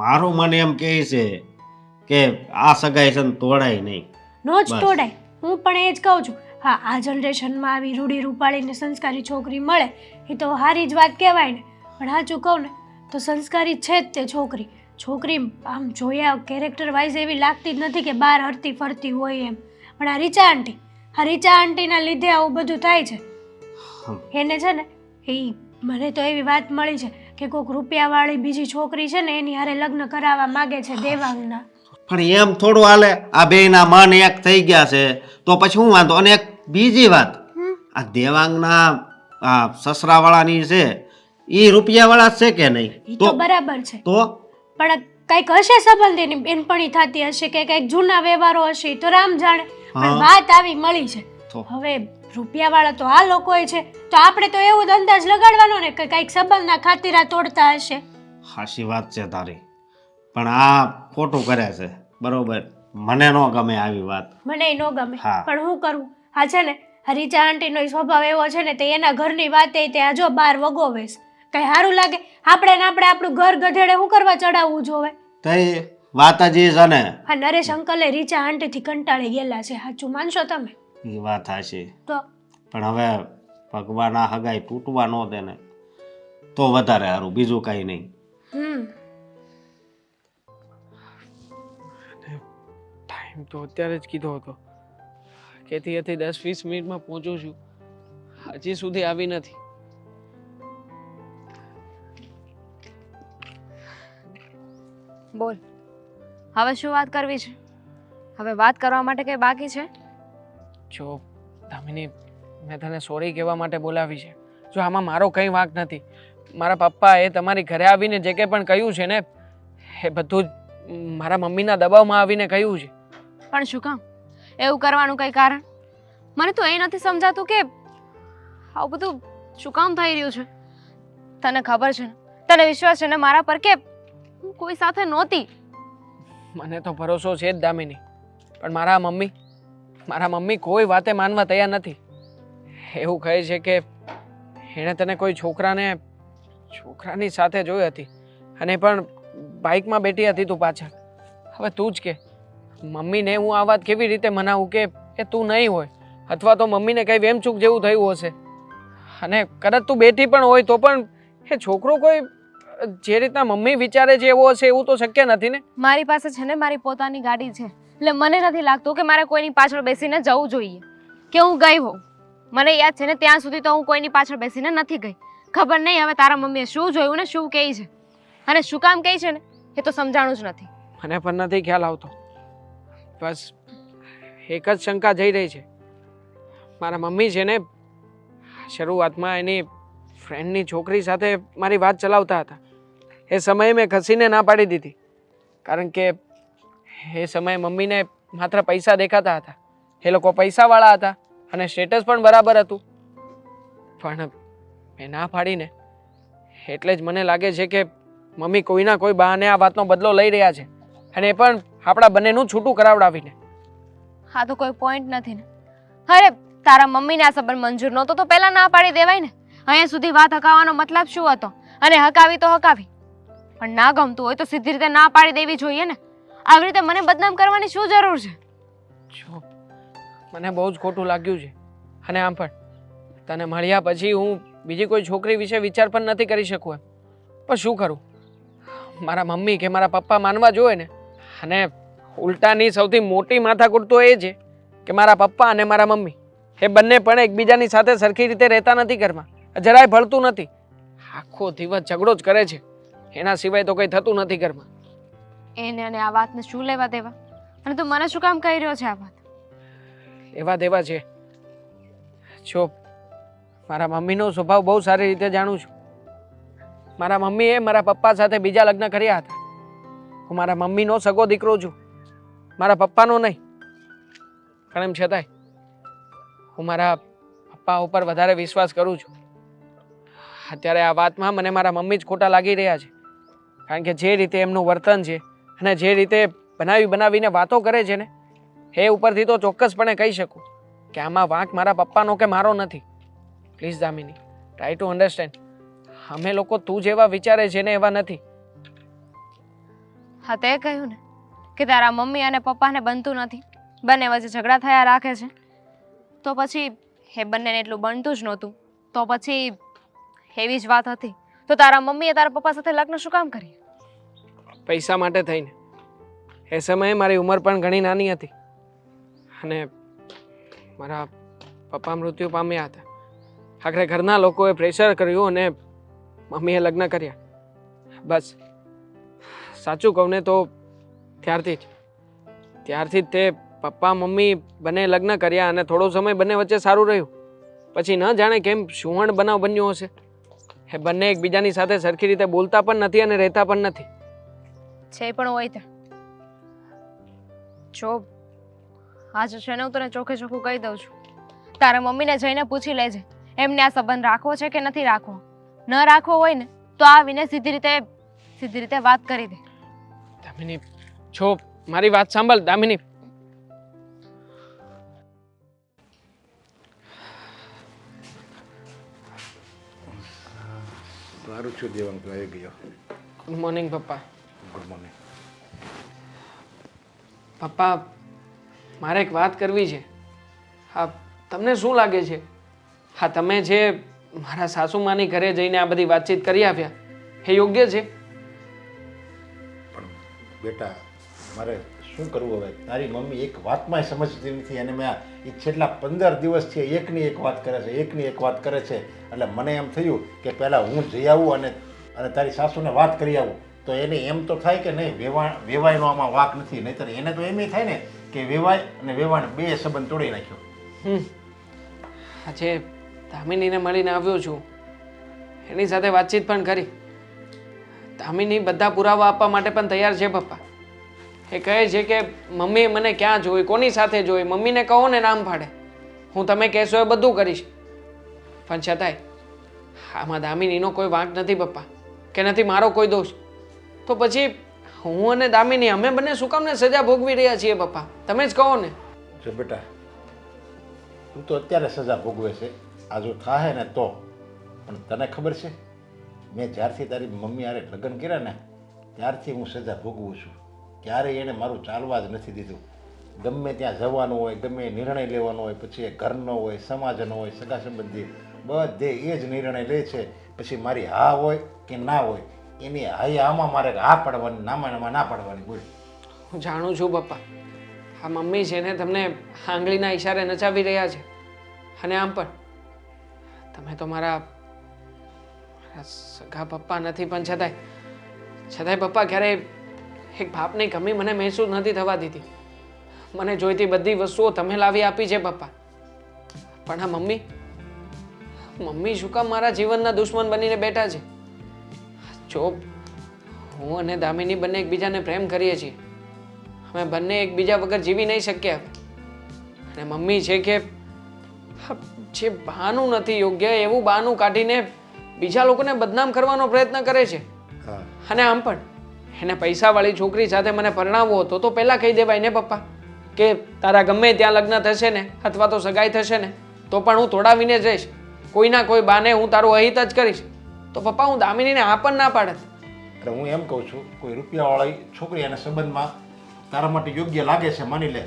E: મારું મન એમ કહે છે કે આ સગાઈ છે ને તોડાય નહીં.
F: નો જ તોડાય. હું પણ એ જ કહું છું. હા આ જનરેશનમાં આવી રૂડી રૂપાળીને સંસ્કારી છોકરી મળે એ તો સારી જ વાત કહેવાય ને. પણ સાચું કહું ને તો સંસ્કારી છે જ તે છોકરી આમ જોયા કેરેક્ટર વાઇઝ એવી લાગતી જ નથી કે બહાર હરતી ફરતી હોય એમ. પણ આ રીચા આંટીના લીધે આવું બધું થાય છે. એને છે ને એ મને તો એવી વાત મળી છે કે કોઈક રૂપિયાવાળી બીજી છોકરી છે ને એની હારે લગ્ન કરાવવા માંગે છે દેવાંગના.
E: પણ એમ થોડું હાલે? આ બેયના મન એક થઈ ગયા છે તો પછી હું વાંધો? અને એક બીજી વાત, આ દેવાંગના આ સસરાવાળાની છે એ રૂપિયાવાળા છે કે નહીં?
F: એ તો બરાબર છે
E: તો
F: પણ કંઈક હશે સંબંધ એની બેનપણી થતી હશે કે કંઈક જૂના વ્યવહારો હશે તો રામ જાણે. પણ વાત આવી મળી છે. હવે રૂપિયાવાળા તો આ લોકો છે, તો આપણે તો એવું જ અંદાજ લગાડવાનો ને કે કંઈક સંબંધના ખાતીરા તોડતા હશે.
E: હાચી વાત છે તારી, પણ આ ખોટું કરે છે. બરોબર, મને ન ગમે આવી વાત.
F: મને ન ગમે,
E: હા.
F: પણ હું કરું? આ છે ને રીચા આંટીનો સ્વભાવ એવો છે ને, તે એના ઘરની વાતે તે આ જો બાર વગોવેશ. કઈ સારું લાગે? આપણે આપણું ઘર ગધેડે શું કરવા ચડાવવું જોવે?
E: તઈ વાત જ ઈ છે ને.
F: આ નરેશ અંકલે રીચા આંટીથી કંટાળી ગયેલા છે, સાચું માનશો તમે?
E: એ વાત હાચી,
F: તો
E: પણ હવે ભગવાન આ હગાઈ તૂટવા ન દે ને તો વધારે સારું, બીજું કાંઈ નહીં.
G: ટાઈમ તો અત્યારે જ કીધો હતો, કહેતી હતી 10-20 મિનિટમાં પહોંચું છું, હજી સુધી આવી નથી.
D: બોલ, હવે શું વાત કરવી છે? હવે વાત કરવા માટે કંઈ બાકી છે?
G: જો દામિની, મેં તને સોરી કહેવા માટે બોલાવી છે. જો આમાં મારો કંઈ વાંક નથી. મારા પપ્પાએ તમારી ઘરે આવીને જે કંઈ પણ કહ્યું છે ને, એ બધું જ મારા મમ્મીના દબાવમાં આવીને કહ્યું છે.
D: પણ શું કામ એવું કરવાનું કંઈ કારણ? મને તો એ નથી સમજાતું કે આવું બધું શું કામ થઈ રહ્યું છે. તને ખબર છે ને, તને વિશ્વાસ છે ને મારા પર કે હું કોઈ સાથે નહોતી?
G: મને તો ભરોસો છે જ દામિની, પણ મારા મમ્મી કોઈ વાતે માનવા તૈયાર નથી. એવું કહે છે કે એણે તને કોઈ છોકરાની સાથે જોઈ હતી, અને પણ બાઇકમાં બેઠી હતી તું પાછળ. હવે તું જ કે, મમ્મીને હું આ વાત કેવી રીતે મનાવું કે એ તું નહીં હોય, અથવા તો મમ્મીને કંઈ વેમચૂક જેવું થયું હશે. અને કદાચ તું બેઠી પણ હોય તો પણ એ છોકરો કોઈ જે રીતના મમ્મી વિચારે છે એવો હશે એવું તો શક્ય નથી ને.
D: મારી પાસે છે ને મારી પોતાની ગાડી છે, એટલે મને નથી લાગતું કે મારે કોઈની પાછળ બેસીને જવું જોઈએ કે હું ગઈ હોઉં. મને યાદ છે ને ત્યાં સુધી તો હું કોઈની પાછળ બેસીને નથી ગઈ. ખબર નહીં હવે તારા મમ્મીએ શું જોયું ને શું કહે છે, અને શું કામ કહે છે ને એ તો સમજાણું જ નથી.
G: મને પણ નથી ખ્યાલ આવતો. બસ એક જ શંકા જઈ રહી છે. મારા મમ્મી છે ને શરૂઆતમાં એની ફ્રેન્ડની છોકરી સાથે મારી વાત ચલાવતા હતા. એ સમયે મેં ખસીને ના પાડી દીધી, કારણ કે એ સમયે મમ્મીને માત્ર પૈસા દેખાતા હતા. એ લોકો પૈસાવાળા હતા અને સ્ટેટસ પણ બરાબર હતું. પણ મેં ના પાડીને એટલે જ મને લાગે છે કે મમ્મી કોઈના કોઈ બહાને આ વાતનો બદલો લઈ રહ્યા છે, અને એ પણ આપણા બંનેનું છૂટું કરાવડાવીને.
D: હા તો કોઈ પોઈન્ટ નથી ને. અરે તારા મમ્મીને આ સંબંધ મંજૂર નહોતો તો પહેલા ના પાડી દેવાય ને. અહીંયા સુધી વાત હકાવવાનો મતલબ શું હતો? અને હકાવી તો હકાવી, પણ ના ગમતું હોય તો સીધી રીતે ના પાડી દેવી જોઈએ ને. આવી રીતે મને બદનામ કરવાની શું જરૂર છે?
G: જો મને બહુ જ ખોટું લાગ્યું છે, અને આમ પણ તને મળ્યા પછી હું બીજી કોઈ છોકરી વિશે વિચાર પણ નથી કરી શકું એમ. પણ શું કરું? મારા મમ્મી કે મારા પપ્પા માનવા જોઈએ ને. અને ઉલટાની સૌથી મોટી માથાકૂટ તો એ છે કે મારા પપ્પા અને મારા મમ્મી એ બંને પણ એકબીજાની સાથે સરખી રીતે રહેતા નથી ઘરમાં, જરાય ભળતું નથી. આખો દિવસ ઝઘડો જ કરે છે, એના સિવાય તો કંઈ થતું નથી ઘરમાં.
D: એને અને આ વાતને શું લેવા દેવા? અને તું મને શું કામ કહી રહ્યો છે આ વાત?
G: એવા દેવા છે. જો મારા મમ્મીનો સ્વભાવ બહુ સારી રીતે જાણું છું. મારા મમ્મીએ મારા પપ્પા સાથે બીજા લગ્ન કર્યા હતા. હું મારા મમ્મીનો સગો દીકરો છું, મારા પપ્પાનો નહીં. પણ એમ છતાંય હું મારા પપ્પા ઉપર વધારે વિશ્વાસ કરું છું. અત્યારે આ વાતમાં મને મારા મમ્મી જ ખોટા લાગી રહ્યા છે, કારણ કે જે રીતે એમનું વર્તન છે અને જે રીતે બનાવીને વાતો કરે છે ને, એ ઉપરથી તો ચોક્કસપણે કહી શકું કે આમાં વાંક મારા પપ્પાનો કે મારો નથી. Please Damini, try to understand. અમે લોકો તું જેવા વિચારે છે ને એવા નથી.
D: હા તે કહ્યું ને કે તારા મમ્મી અને પપ્પાને બનતું નથી, બંને વચ્ચે ઝઘડા થયા રાખે છે. તો પછી એ બંનેને એટલું બનતું જ નહોતું, તો પછી એવી જ વાત હતી તો તારા મમ્મીએ તારા પપ્પા સાથે લગ્ન શું કામ કર્યું?
G: પૈસા માટે થઈને. એ સમયે મારી ઉંમર પણ ઘણી નાની હતી, અને મારા પપ્પા મૃત્યુ પામ્યા હતા. આખરે ઘરના લોકોએ પ્રેશર કર્યું અને મમ્મીએ લગ્ન કર્યા. બસ સાચું કહું ને તો ત્યારથી જ તે પપ્પા મમ્મી બંને લગ્ન કર્યા, અને થોડો સમય બંને વચ્ચે સારું રહ્યું. પછી ન જાણે કેમ સુવર્ણ બનાવ બન્યો હશે. એ બંને એકબીજાની સાથે સરખી રીતે બોલતા પણ નથી અને રહેતા પણ નથી.
D: છે પણ હોય તે જો આજે છે ને હું તને ચોખ્ખે ચોખ્ખું કહી દઉં છું, તારા મમ્મીને જઈને પૂછી લેજે એમને આ સંબંધ રાખવો છે કે નથી રાખવો. ન રાખવો હોય ને તો આવીને સીધી રીતે વાત કરી દે.
G: દામિની છો મારી વાત સાંભળ દામિની.
B: સારું છું દેવાંગ, તો આવી ગયો.
G: ગુડ મોર્નિંગ પપ્પા.
B: Good morning.
G: પપ્પા મારે એક વાત કરવી છે. હા તમને શું લાગે છે, હા તમે જે મારા સાસુમાની ઘરે જઈને આ બધી વાતચીત કરી આવ્યા એ યોગ્ય છે?
B: પણ બેટા મારે શું કરવું હવે? તારી મમ્મી એક વાતમાં સમજતી નથી અને મેં એ છેલ્લા 15 દિવસથી એકની એક વાત કરે છે, એકની એક વાત કરે છે. એટલે મને એમ થયું કે પહેલાં હું જઈ આવું અને તારી સાસુને વાત કરી આવું, તો એને એમ તો થાય કે નહીં વેવાયનો આમાં વાંક નથી. નહીંતર એને તો એમ થાય ને કે વેવાય અને વેવાણ બે સંબંધ તોડી નાખ્યો.
G: આજે દામિનીને મળીને આવ્યો છું, એની સાથે વાતચીત પણ કરી. દામિની બધા પુરાવા આપવા માટે પણ તૈયાર છે પપ્પા. એ કહે છે કે મમ્મીએ મને ક્યાં જોઈ, કોની સાથે જોઈ, મમ્મીને કહો ને નામ પાડે, હું તમે કહેશો એ બધું કરીશ. પણ છતાંય આમાં દામિનીનો કોઈ વાંક નથી પપ્પા, કે નથી મારો કોઈ દોષ. તો પછી હું અને દામિની અમે બંને શું કામને સજા ભોગવી રહ્યા છીએ પપ્પા? તમે જ કહો ને.
B: જો બેટા તું તો અત્યારે સજા ભોગવે છે, આ જો થાય ને તો. પણ તને ખબર છે મેં જ્યારથી તારી મમ્મી હારે લગ્ન કર્યા ને ત્યારથી હું સજા ભોગવું છું. ક્યારેય એને મારું ચાલવા જ નથી દીધું. ગમે ત્યાં જવાનું હોય, ગમે નિર્ણય લેવાનો હોય, પછી એ ઘરનો હોય, સમાજનો હોય, સગા સંબંધી બધે એ જ નિર્ણય લે છે. પછી મારી હા હોય કે ના હોય એની હા આમાં મારે હા પાડવાની, નામાં ના પાડવાની. બોલ.
G: હું જાણું છું પપ્પા, આ મમ્મી છે ને તમને આંગળીના ઈશારે નચાવી રહ્યા છે. અને આમ પણ તમે તો મારા સગા પપ્પા નથી, પણ છતાંય પપ્પા ક્યારેય એક બાપની કમી મને મહેસૂસ નથી થવા દીધી. મને જોઈતી બધી વસ્તુઓ તમે લાવી આપી છે પપ્પા. પણ આ મમ્મી શું કામ મારા જીવનના દુશ્મન બનીને બેઠા છે? જો હું અને દામિની બંને એકબીજાને પ્રેમ કરીએ છીએ, અમે બંને એકબીજા વગર જીવી નહીં શકીએ. અને મમ્મી છે કે જે બહાનું નથી યોગ્ય એવું બહાનું કાઢીને બીજા લોકોને બદનામ કરવાનો પ્રયત્ન કરે છે. અને આમ પણ એને પૈસાવાળી છોકરી સાથે મને પરણાવવો હતો તો પહેલાં કહી દેવાય ને પપ્પા કે તારા ગમે ત્યાં લગ્ન થશે ને અથવા તો સગાઈ થશે ને તો પણ હું તોડાવીને જઈશ, કોઈના કોઈ બાને હું તારું અહિત જ કરીશ. તો પપ્પા હું દામિનીને આ પણ ના પાડત.
B: એટલે હું એમ કહું છું કોઈ રૂપિયાવાળી છોકરી એના સંબંધમાં તારા માટે યોગ્ય લાગે છે માની લે,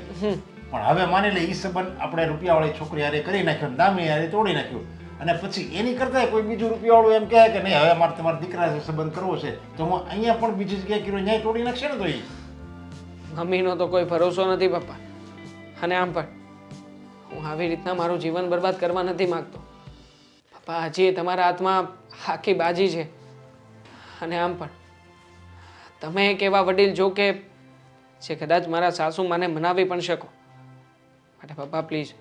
B: પણ હવે માની લે એ સંબંધ આપણે રૂપિયાવાળી છોકરી હારે કરી નાખ્યો, દામિની હારે તોડી નાખ્યું, અને પછી એની કરતાં કોઈ બીજું રૂપિયાવાળું એમ કહે કે નહીં હવે મારે તમારા દીકરા સાથે સંબંધ કરવો છે, તો હું અહીંયા પણ બીજી જગ્યાએ કર્યો ન્યાય તોડી નાખશે ને. તો એ
G: મમ્મીનો તો કોઈ ભરોસો નથી પપ્પા. અને આમ પણ હું આવી રીતના મારું જીવન બરબાદ કરવા નથી માગતો પપ્પા. હજી તમારા હાથમાં આખી બાજી છે. અને આમ પણ તમે એક એવા વડીલ જો કે જે કદાચ મારા સાસુમાને મનાવી પણ શકો. માટે પપ્પા પ્લીઝ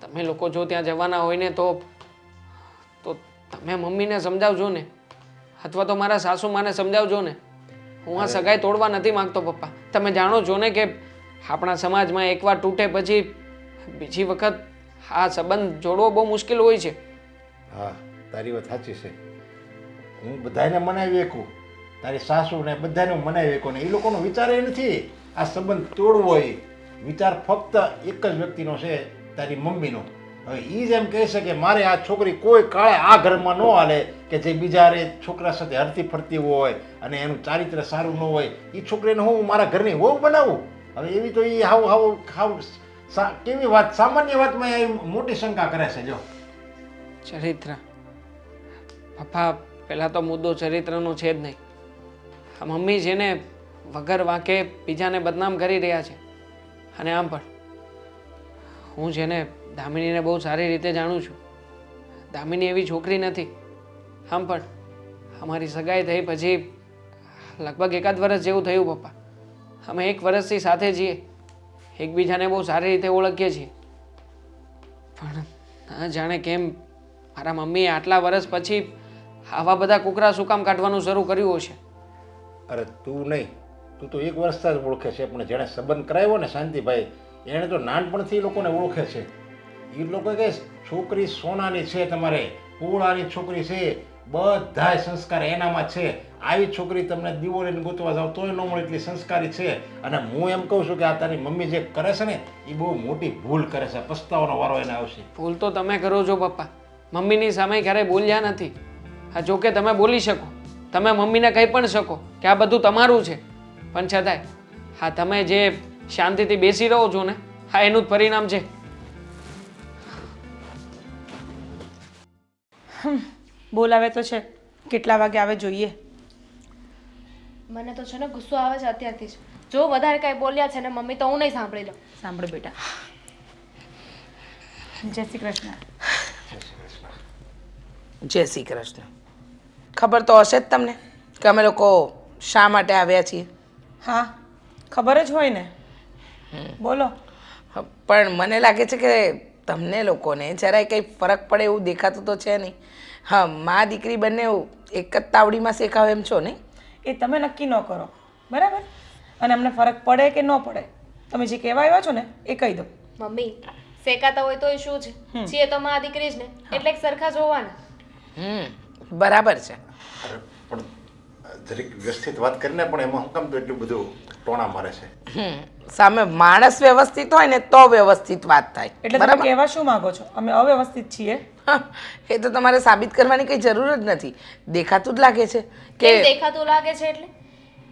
G: તમે લોકો જો ત્યાં જવાના હોય ને તો તમે મમ્મીને સમજાવજો ને, અથવા તો મારા સાસુમાને સમજાવજો ને. હું આ સગાઈ તોડવા નથી માંગતો પપ્પા. તમે જાણો છો ને કે આપણા સમાજમાં એકવાર તૂટે પછી બીજી વખત આ સંબંધ જોડવો બહુ મુશ્કેલ હોય છે.
B: હા તારી વાત સાચી છે. હું બધાને મનાવી શકું, તારી સાસુને બધાને હું મનાવી શકું, ને એ લોકોનો વિચાર એ નથી આ સંબંધ તોડવો હોય. વિચાર ફક્ત એક જ વ્યક્તિનો છે, તારી મમ્મીનો. હવે એ જ એમ કહે છે કે મારે આ છોકરી કોઈ કાળે આ ઘરમાં ન હાલે કે જે બીજા છોકરા સાથે હરતી ફરતી હોય અને એનું ચારિત્ર સારું ન હોય. એ છોકરીને હું મારા ઘરની વહુ બનાવું? હવે એવી તો એ હાવ કેવી વાત, સામાન્ય વાતમાં એ મોટી શંકા કરે છે. જો
G: ચરિત્ર પપ્પા, પહેલાં તો મુદ્દો ચરિત્રનો છે જ નહીં. આ મમ્મી છે ને વગર વાંકે બીજાને બદનામ કરી રહ્યા છે. અને આમ પણ હું છે ને દામિનીને બહુ સારી રીતે જાણું છું. દામિની એવી છોકરી નથી. આમ પણ અમારી સગાઈ થઈ પછી લગભગ 1 વર્ષ જેવું થયું પપ્પા. અમે 1 વર્ષથી સાથે છીએ, એકબીજાને બહુ સારી રીતે ઓળખીએ છીએ. પણ ના જાણે કેમ મારા મમ્મીએ આટલા વર્ષ પછી આવા બધા કુકરા શું કામ કાઢવાનું શરૂ કર્યું હશે.
B: અરે તું નહીં, તું તો 1 વર્ષથી જ ઓળખે છે, પણ જેણે સંબંધ કરાવ્યો ને શાંતિભાઈ, એણે તો નાનપણથી લોકોને ઓળખે છે. એ લોકો કહે છોકરી સોનાની છે, તમારે પોળાની છોકરી છે, બધાય સંસ્કાર એનામાં છે. આવી છોકરી તમને દીવો લઈને ગોતવા જાવ તોય ન મળે એટલી સંસ્કારી છે. અને હું એમ કહું છું કે આ તારી મમ્મી જે કરે છે ને એ બહુ મોટી ભૂલ કરે છે. પસ્તાવાનો વારો એને આવશે.
G: ભૂલ તો તમે કરો છો પપ્પા, મમ્મીની સામે ક્યારેય બોલ્યા નથી. હા, જોકે તમે બોલી શકો, તમે મમ્મીને કહી પણ શકો કે આ બધું તમારું છે, પણ છતાંય હા તમે જે શાંતિથી બેસી રહો છો ને, હા એનું જ પરિણામ છે.
C: બોલાવે તો છે, કેટલા વાગે આવે જોઈએ.
D: મને તો છે ને ગુસ્સો આવે છે અત્યારથી જ. જો વધારે કાંઈ બોલ્યા છે ને મમ્મી તો હું નહીં સાંભળી લઉં.
C: સાંભળો બેટા. જય શ્રી કૃષ્ણ.
A: જય શ્રી કૃષ્ણ. ખબર તો હશે જ તમને કે અમે લોકો શા માટે આવ્યા છીએ?
C: હા, ખબર જ હોય ને. બોલો.
A: પણ મને લાગે છે કે તમને લોકોને જરાય કંઈ ફરક પડે એવું દેખાતું તો છે નહીં. હા, મા દીકરી બંને એક જ તાવડીમાં શેકાવે એમ છો નહીં?
C: એ તમે નક્કી ન કરો, બરાબર? અને અમને ફરક પડે કે ન પડે, તમે જે કહેવા આવ્યા છો ને એ કહી દો.
D: મમ્મી શેકાતા હોય તોય શું છે, છીએ તો માં દીકરી જ ને, એટલે એક સરખા જોવાના.
A: બરાબર છે.
B: અરે પણ જરીક વ્યવસ્થિત વાત કરીને પણ એમાં હું કામ તો એટલું બધું ટોણા મારે છે.
A: સામે માણસ વ્યવસ્થિત હોય ને તો વ્યવસ્થિત વાત થાય.
C: એટલે તમે કહેવા શું માંગો છો? અમે અવ્યવસ્થિત છીએ?
A: હા, એ તો તમારે સાબિત કરવાની કંઈ જરૂર જ નથી. દેખાતું જ લાગે છે
D: કેમ
A: કે
D: દેખાતું લાગે છે એટલે?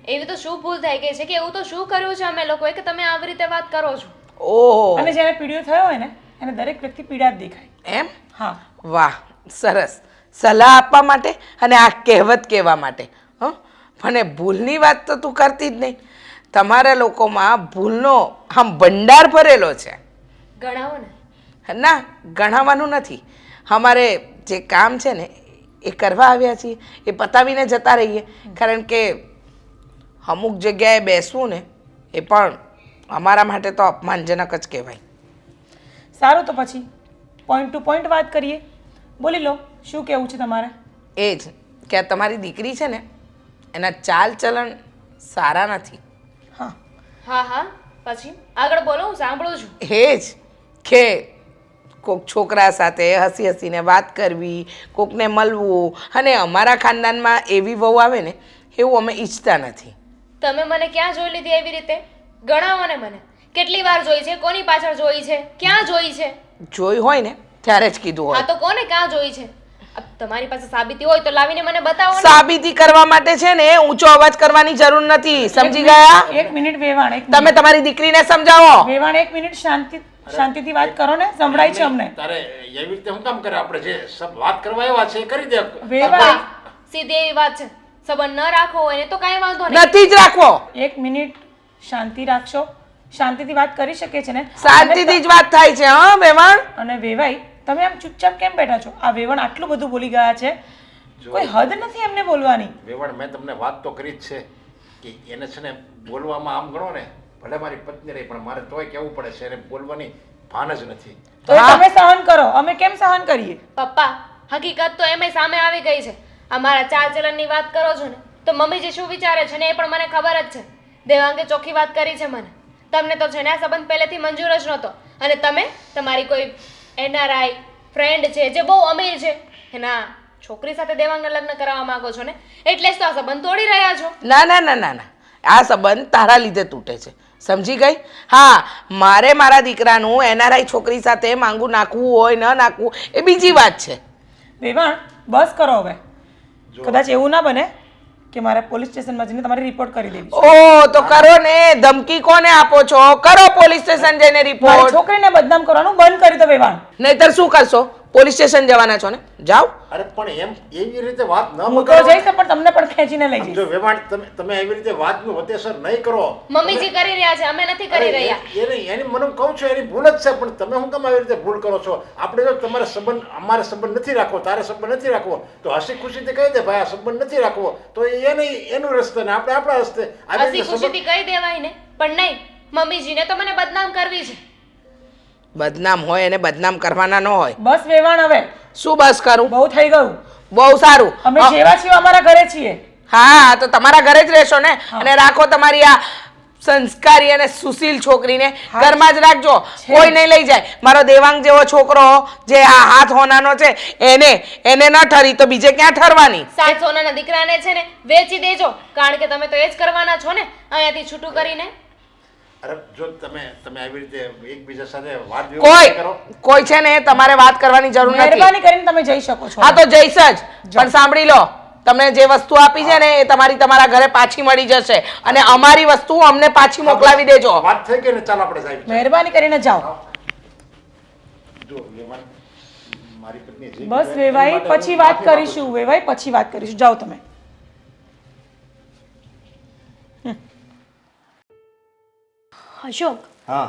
D: એવી તો શું ભૂલ થઈ ગઈ છે કે એવું તો શું કર્યું છે અમે લોકોએ કે તમે આવી રીતે વાત કરો છો?
A: ઓહો,
C: અને જેને પીડિયો થયો હોય ને એને દરેક વ્યક્તિ પીડા જ દેખાય.
A: એમ?
C: હા.
A: વાહ, સરસ. સલાહ આપવા માટે અને આ કહેવત કહેવા માટે. હં, મને ભૂલની વાત તો તું કરતી જ નહીં. તમારા લોકોમાં ભૂલનો આમ ભંડાર ભરેલો છે.
D: ગણાવો ને.
A: ના, ગણાવવાનું નથી. અમારે જે કામ છે ને એ કરવા આવ્યા છીએ, એ પતાવીને જતા રહીએ. કારણ કે અમુક જગ્યાએ બેસવું ને એ પણ અમારા માટે તો અપમાનજનક જ કહેવાય.
C: સારું, તો પછી પોઈન્ટ ટુ પોઈન્ટ વાત કરીએ. બોલી લો, શું કહેવું છે તમારે?
A: એ જ કે આ તમારી દીકરી છે ને એના ચાલ ચલણ સારા નથી.
C: હા.
D: હા હા, પછી આગળ બોલો, હું સાંભળું છું.
A: એ જ કે કોઈક છોકરા સાથે હસી હસીને વાત કરવી, કોકને મળવું, અને અમારા ખાનદાનમાં એવી વહુ આવે ને એવું અમે ઈચ્છતા નથી.
D: તમે મને ક્યાં જોઈ લીધી એવી રીતે? ગણાવો ને મને. કેટલી વાર જોઈ છે? કોની પાછળ જોઈ છે? ક્યાં જોઈ છે?
A: જોઈ હોય ને ત્યારે જ કીધું
D: હા
A: હોય.
D: તો કોને ક્યાં જોઈ છે? તમારી પાસે સાબિતી હોય તો લાવીને મને બતાવો ને.
A: સાબિતી કરવા માટે છે ને ઊંચો અવાજ કરવાની જરૂર નથી. સમજી ગયા?
C: એક મિનિટ વેવાણ, એક
A: તમે તમારી દીકરીને સમજાવો.
C: વેવાણ, એક મિનિટ શાંતિથી વાત કરો ને, સંભળાય છે અમને.
B: તારે એવી રીતે હું કામ કરે? આપણે જે સબ વાત કરવા એવા છે એ કરી દે.
C: વેવાણ,
D: સીધી એવી વાત છે. સંબંધ ન રાખવો હોય ને તો કાંઈ વાંધો નહીં.
A: નથી જ રાખવો.
C: એક મિનિટ શાંતિ રાખશો? શાંતિથી વાત કરી શકે છે ને?
A: શાંતિથી જ વાત થાય છે. હા વેવાણ.
C: અને વેવાઈ, તમે આમ ચૂપચાપ કેમ બેઠા છો? આ વેવાણ આટલું બધું બોલી ગયા છે, કોઈ હદ નથી એમને બોલવાની.
B: વેવાણ, મેં તમને વાત તો કરી જ છે કે એને છે ને બોલવામાં આમ ગણો ને, ભલે મારી પત્ની રહી પણ મારે તોય કહેવું પડે છે, એને બોલવાની ભાન જ નથી.
C: તો એ તમે સહન કરો, અમે કેમ સહન કરીએ?
D: પપ્પા, હકીકત તો એમાંય સામે આવી ગઈ છે. આ મારા ચાલ ચલણની વાત કરો છો ને તો મમ્મીજી શું વિચારે છે ને એ પણ મને ખબર જ છે. દેવાંગે ચોખ્ખી વાત કરી છે મને. તમને તો છે ને આ સંબંધ પહેલેથી મંજૂર જ નહોતો, અને તમે તમારી કોઈ એનઆરઆઈ ફ્રેન્ડ છે જે બહુ અમીર છે એના છોકરી સાથે દેવાંગના લગ્ન કરાવવા માંગો છો ને, એટલે જ તો આ સંબંધ તોડી રહ્યા છો.
A: ના ના ના ના ના, આ સંબંધ તારા લીધે તૂટે છે. સમજી ગઈ? હા, મારે મારા દીકરાનું એનઆરઆઈ છોકરી સાથે માંગુ નાખવું હોય ન નાખવું એ બીજી વાત છે.
C: વેવાણ, બસ કરો હવે. કદાચ એવું ના બને કે મારે પોલીસ સ્ટેશનમાં જઈને તમારી રિપોર્ટ કરી દેવી છે.
A: ઓ તો કરો ને. ધમકી કોને આપો છો? કરો પોલીસ સ્ટેશન જઈને
C: મારી
A: રિપોર્ટ.
C: છોકરીને બદનામ કરવાનું બંધ કરી દો વેવાણ.
A: નહીતર શું કરશો? પોલીસ સ્ટેશન જવાના છો ને? જાઓ.
B: અરે પણ એમ એવી રીતે વાત ન
C: હું તો
B: બગાડો.
C: જઈશ પણ તમને પણ ખેંચીને લઈ જઈશ.
B: જો વેવાણ, તમે એવી રીતે વાતનું વતેસર નહીં કરો.
D: મમ્મીજી કરી રહ્યા છે, અમે નથી કરી રહ્યા.
B: એની મને કહું છું એની ભૂલ જ છે, પણ તમે શું કામ આવી રીતે ભૂલ કરો છો? આપણે જો તમારે સંબંધ, અમારે સંબંધ નથી રાખવો, તારે સંબંધ નથી રાખવો, તો હસી ખુશીથી કહી દે ભાઈ આ સંબંધ નથી રાખવો, તો એનું રસ્તે ને આપણે આપણા રસ્તે. આવી
D: હસી
B: રીતે
D: ખુશીથી કહી દેવાય ને, પણ નહીં, મમ્મીજીને તો મને બદનામ કરવી છે.
A: બદનામ હોય એને બદનામ કરવાના ન હોય.
C: બસ વેવાણ, હવે
A: શું બસ કરું?
C: બહુ થઈ ગયું.
A: બહુ સારું.
C: અમે જેવા છીએ અમારા ઘરે છીએ.
A: હા, તો તમારા ઘરે જ રહેશો ને, અને રાખો તમારી આ સંસ્કારી અને સુશીલ છોકરીને ઘરમાં જ રાખજો, કોઈ નહીં લઈ જાય. મારો દેવાંગ જેવો છોકરો જે આ હાથ હોનાનો છે એને ન ઠરી તો બીજે ક્યાં ઠરવાની?
D: 7 સોનાના દીકરાને છે ને વેચી દેજો, કારણ કે તમે તો એ જ કરવાના છો ને અહીંયાથી છૂટું કરીને.
B: અરે જો તમે આવી રીતે એકબીજા સાથે વાત
A: કોઈ છે ને તમારે વાત કરવાની જરૂર નથી.
C: મહેરબાની કરીને તમે જઈ શકો છો.
A: હા તો જઈશ જ, પણ સાંભળી લો, તમને જે વસ્તુ આપી છે ને એ તમારા ઘરે પાછી મળી જશે અને અમારી વસ્તુ અમને પાછી મોકલાવી દેજો.
B: વાત થઈ ગઈ ને, ચાલો આપણે સાહેબ.
C: મહેરબાની કરીને જાઓ.
B: જો લેવાની મારી પત્ની જે
C: બસ વેવાઈ, પછી વાત કરીશું. વેવાઈ, પછી વાત કરીશું. જાઓ તમે.
F: અશોક,
E: હા,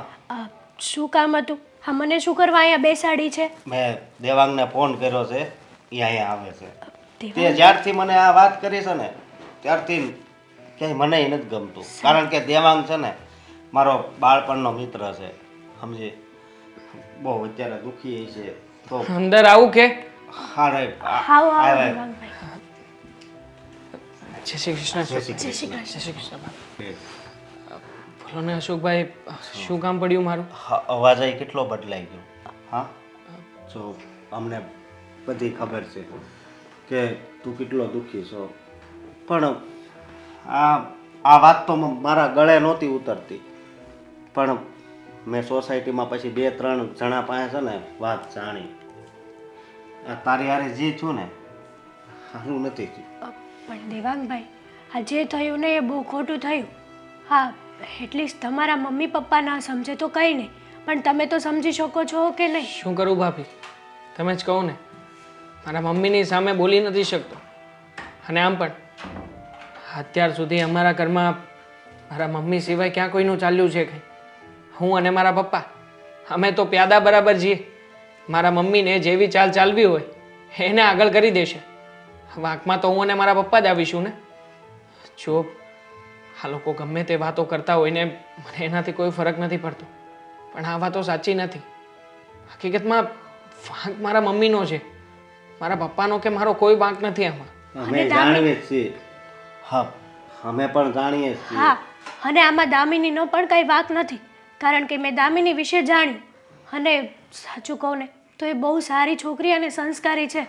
F: શું કામ હતું? હા, મને શું કરવા અહીંયા બેસાડી છે?
E: મેં દેવાંગને ફોન કર્યો છે, એ અહીંયા આવે છે.
F: દેવાંગ?
E: તે જ્યારથી મને આ વાત કરી છે ને ત્યારથી ક્યાંય મને નથી ગમતું, કારણ કે દેવાંગ છે ને મારો બાળપણનો મિત્ર છે, સમજી. બહુ અત્યારે દુઃખી છે તો
G: અંદર આવું કે?
E: હા રે
F: હાવ હાવ દેવાંગભાઈ.
G: જય શ્રી કૃષ્ણ.
E: જય શ્રી
F: જય શ્રી
G: જય
F: કૃષ્ણ.
G: શ્રી કૃષ્ણ. બોલો ને અશોકભાઈ, શું કામ પડ્યું મારું?
E: અવાજ અહીં કેટલો બદલાઈ ગયો. હા, જો અમને બધી ખબર છે કે તું કેટલો દુઃખી છો, પણ આ વાત તો મારા ગળે નહોતી ઉતરતી, પણ મેં સોસાયટીમાં પછી 2-3 જણા પાસે છે ને વાત જાણી. આ તારી હારે જે છું ને સારું નથી થયું.
F: પણ દેવાંગભાઈ, આ જે થયું ને એ બહુ ખોટું થયું. હા, એટલીસ્ટ તમારા મમ્મી પપ્પા ના સમજે તો કંઈ નહીં, પણ તમે તો સમજી શકો છો કે નહીં?
G: શું કરું ભાભી, તમે જ કહો ને. મારા મમ્મીની સામે બોલી નથી શકતો, અને આમ પણ અત્યાર સુધી અમારા ઘરમાં મારા મમ્મી સિવાય ક્યાં કોઈનું ચાલ્યું છે કંઈ? હું અને મારા પપ્પા અમે તો પ્યાદા બરાબર છીએ. મારા મમ્મીને જેવી ચાલ ચાલવી હોય એને આગળ કરી દેશે. વાંકમાં તો હું અને મારા પપ્પા જ આવીશું ને. જો આ લોકો ગમે તે વાતો કરતા હોય ને મને એનાથી કોઈ ફરક નથી પડતો, પણ આ વાતો સાચી નથી. હકીકતમાં વાંક મારા મમ્મીનો છે, મારા પપ્પાનો કે મારો કોઈ વાંક નથી આમાં.
E: અમે જાણીએ છીએ. હા, અમે પણ જાણીએ છીએ.
F: હા, અને આમાં દામિનીનો પણ કંઈ વાંક નથી, કારણ કે મેં દામિની વિશે જાણ્યું, અને સાચું કહું ને તો એ બહુ સારી છોકરી અને સંસ્કારી છે.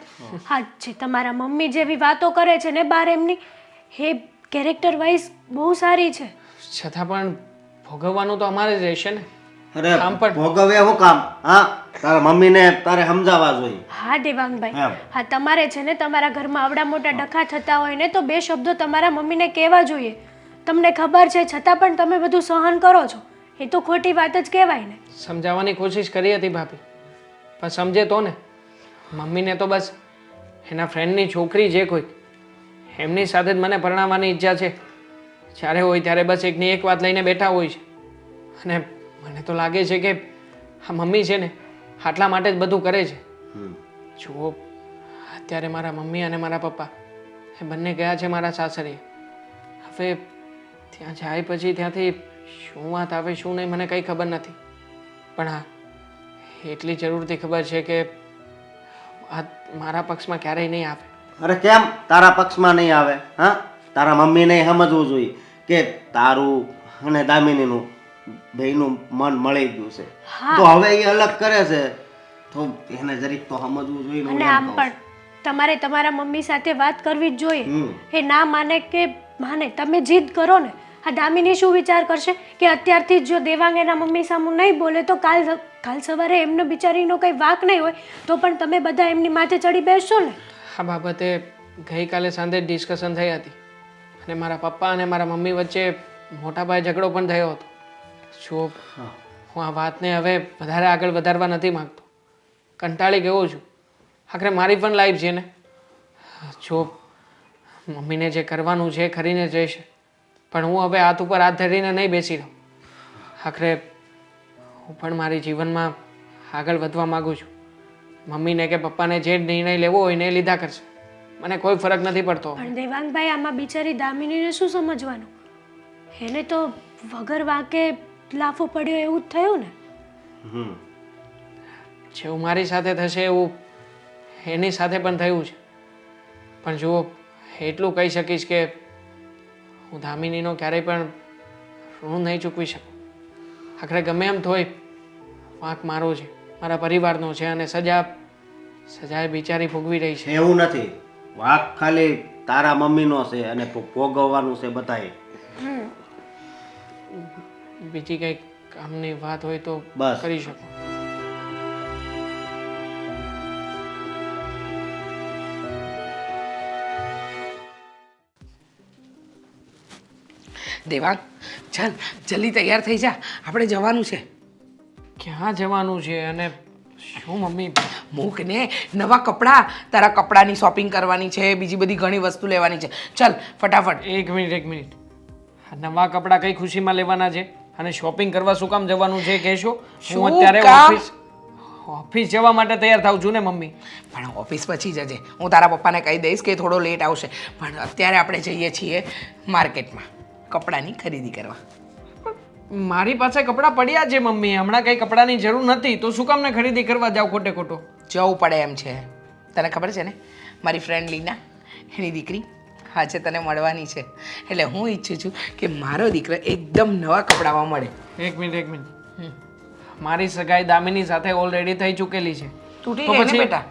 F: હા, જે તમારા મમ્મી જેવી વાતો કરે છે ને બહાર એમની, એ કેરેક્ટર વાઇઝ બહુ સારી છે.
G: છતાં પણ ભોગવવાનું તો અમારે જ રહેશે ને.
E: અરે
G: આમ પણ
E: ભોગવે શું કામ? હા, તારા મમ્મીને તારે સમજાવવા જોઈએ.
F: હા દેવાંગભાઈ,
E: એમ.
F: હા તમારે છે ને તમારા ઘરમાં આવડા મોટા ડખા થતા હોય ને તો 2 શબ્દો તમારા મમ્મીને કહેવા જોઈએ. તમને ખબર છે છતાં પણ તમે બધું સહન કરો છો, એ તો ખોટી વાત જ કહેવાય ને.
G: સમજાવવાની કોશિશ કરી હતી ભાભી, પણ સમજે તો ને. મમ્મીને તો બસ એના ફ્રેન્ડની છોકરી જે કોઈ એમની સાથે જ મને પરણાવવાની ઈચ્છા છે. જ્યારે હોય ત્યારે બસ એકની એક વાત લઈને બેઠા હોય છે, અને મને તો લાગે છે કે આ મમ્મી છે ને આટલા માટે જ બધું કરે છે. જુઓ, અત્યારે મારા મમ્મી અને મારા પપ્પા એ બંને ગયા છે મારા સાસરીએ. હવે ત્યાં જાય પછી ત્યાંથી શું વાત આવે શું નહીં મને કંઈ ખબર નથી, પણ હા એટલી જરૂરથી ખબર છે કે આ મારા પક્ષમાં ક્યારેય નહીં આવે.
E: અરે કેમ તારા પક્ષમાં નહીં આવે? હા, તારા મમ્મીને સમજવું જોઈએ કે તારું અને દામિનીનું બેયનું મન મળી ગયું છે, તો હવે એ અલગ કરે છે તો એને જરીક તો સમજવું જોઈએ ને.
F: અને આમ પણ તમારે તમારા મમ્મી સાથે વાત કરવી જ જોઈએ. એ ના માને કે માને, તમે જીદ કરો ને. આ દામિની શું વિચાર કરશે કે અત્યારથી જ જો દેવાંગ એના મમ્મી સામું નહીં બોલે તો કાલ સવારે એમનો બિચારીનો કંઈ વાંક નહીં હોય તો પણ તમે બધા એમની માથે ચડી બેસશો ને.
G: આ બાબતે ગઈકાલે સાંજે ડિસ્કશન થઈ હતી, અને મારા પપ્પા અને મારા મમ્મી વચ્ચે મોટા પાયે ઝઘડો પણ થયો હતો. જો હું આ વાતને હવે વધારે આગળ વધારવા નથી માગતો, કંટાળી ગયો છું. આખરે મારી પણ લાઈફ છે ને. જો મમ્મીને જે કરવાનું છે કરીને જઈશે, પણ હું હવે હાથ ઉપર હાથ ધરીને નહીં બેસી રહું. આખરે હું પણ મારી જીવનમાં આગળ વધવા માગું છું. મમ્મીને કે પપ્પાને જે નિર્ણય લેવો હોય ને એ લીધા કરશે, મને કોઈ ફરક નથી પડતો.
F: પણ દેવાંગભાઈ, આમાં બિચારી દામિનીને શું સમજવાનું? એને તો વગર વાંકે લાફો પડ્યો એવું જ થયું ને.
G: જેવું મારી સાથે થશે એવું એની સાથે પણ થયું છે. પણ જુઓ, એટલું કહી શકીશ કે હું દામિનીનો ક્યારેય પણ હું નહીં ચૂકવી શકું. આખરે ગમે એમ તોય વાંક મારો છે, મારા પરિવારનો છે, અને સજા એ બિચારી ભોગવી રહી છે.
E: એવું નથી, વાંક ખાલી તારા મમ્મીનો છે અને ભોગવવાનું છે બધાએ.
G: બીજી કંઈક કામની વાત હોય તો
E: બસ.
G: કરી શકો.
A: દેવાંગ, ચાલ જલ્દી તૈયાર થઈ જા, આપણે જવાનું છે.
G: ક્યાં જવાનું છે અને શું મમ્મી?
A: મૂક ને, નવા કપડાં, તારા કપડાની શોપિંગ કરવાની છે, બીજી બધી ઘણી વસ્તુ લેવાની છે. ચાલ ફટાફટ.
G: એક મિનિટ. આ નવા કપડાં કઈ ખુશીમાં લેવાના છે અને શોપિંગ કરવા શું કામ જવાનું છે કહેશો?
A: શું
G: હું અત્યારે
A: કામ?
G: ઓફિસ જવા માટે તૈયાર થાઉં છું ને મમ્મી.
A: પણ ઓફિસ પછી જજે, હું તારા પપ્પાને કહી દઈશ કે થોડો લેટ આવશે. પણ અત્યારે આપણે જઈએ છીએ માર્કેટમાં કપડાની ખરીદી કરવા.
G: મારી પાસે કપડાં પડ્યા છે મમ્મી, હમણાં કઈ કપડાની જરૂર નથી, તો શું કામ ને ખરીદી કરવા જાવ ખોટે ખોટો?
A: જવું પડે એમ છે. તને ખબર છે ને, મારી ફ્રેન્ડ લીના, એની દીકરી આજે તને મળવાની છે, એટલે હું ઈચ્છું છું કે મારો દીકરો એકદમ નવા કપડામાં મળે.
G: એક મિનિટ. મારી સગાઈ દામિની સાથે ઓલરેડી થઈ ચૂકેલી છે.
A: તૂટી
G: તો
A: ગઈ ને
G: પછી-
A: બેટા,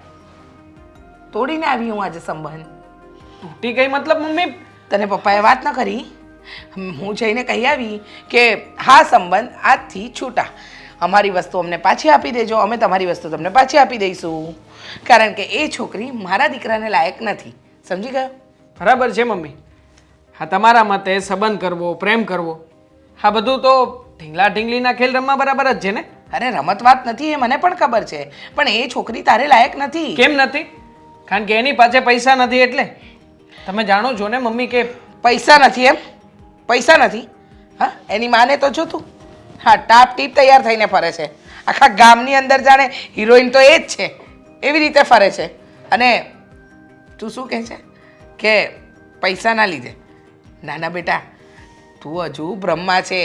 A: તોડીને આવી હું આજે સંબંધ.
G: તૂટી ગઈ મતલબ મમ્મી?
A: તને પપ્પાએ વાત ન કરી? હું જઈને કહી આવી કે હા સંબંધ આજથી છૂટા, અમારી વસ્તુ અમને પાછી આપી દેજો, અમે તમારી વસ્તુ તમને પાછી આપી દઈશું, કારણ કે એ છોકરી મારા દીકરાને લાયક નથી. સમજી ગયો?
G: બરાબર છે મમ્મી. હા, તમારા મતે સંબંધ કરવો, પ્રેમ કરવો, હા બધું તો ઢીંગલા ઢીંગલીના ખેલ રમવા બરાબર જ છે ને?
A: અરે રમત વાત નથી, એ મને પણ ખબર છે, પણ એ છોકરી તારે લાયક નથી.
G: કેમ નથી? કારણ કે એની પાસે પૈસા નથી એટલે. તમે જાણો છો ને મમ્મી કે
A: પૈસા નથી એમ? પૈસા નથી? હા, એની માને તો જો તું, હા ટાપ ટીપ તૈયાર થઈને ફરે છે, આખા ગામની અંદર જાણે હિરોઈન તો એ જ છે એવી રીતે ફરે છે. અને તું શું કહે છે કે પૈસાના લીધે? ના ના બેટા, તું હજુ બ્રહ્મા છે.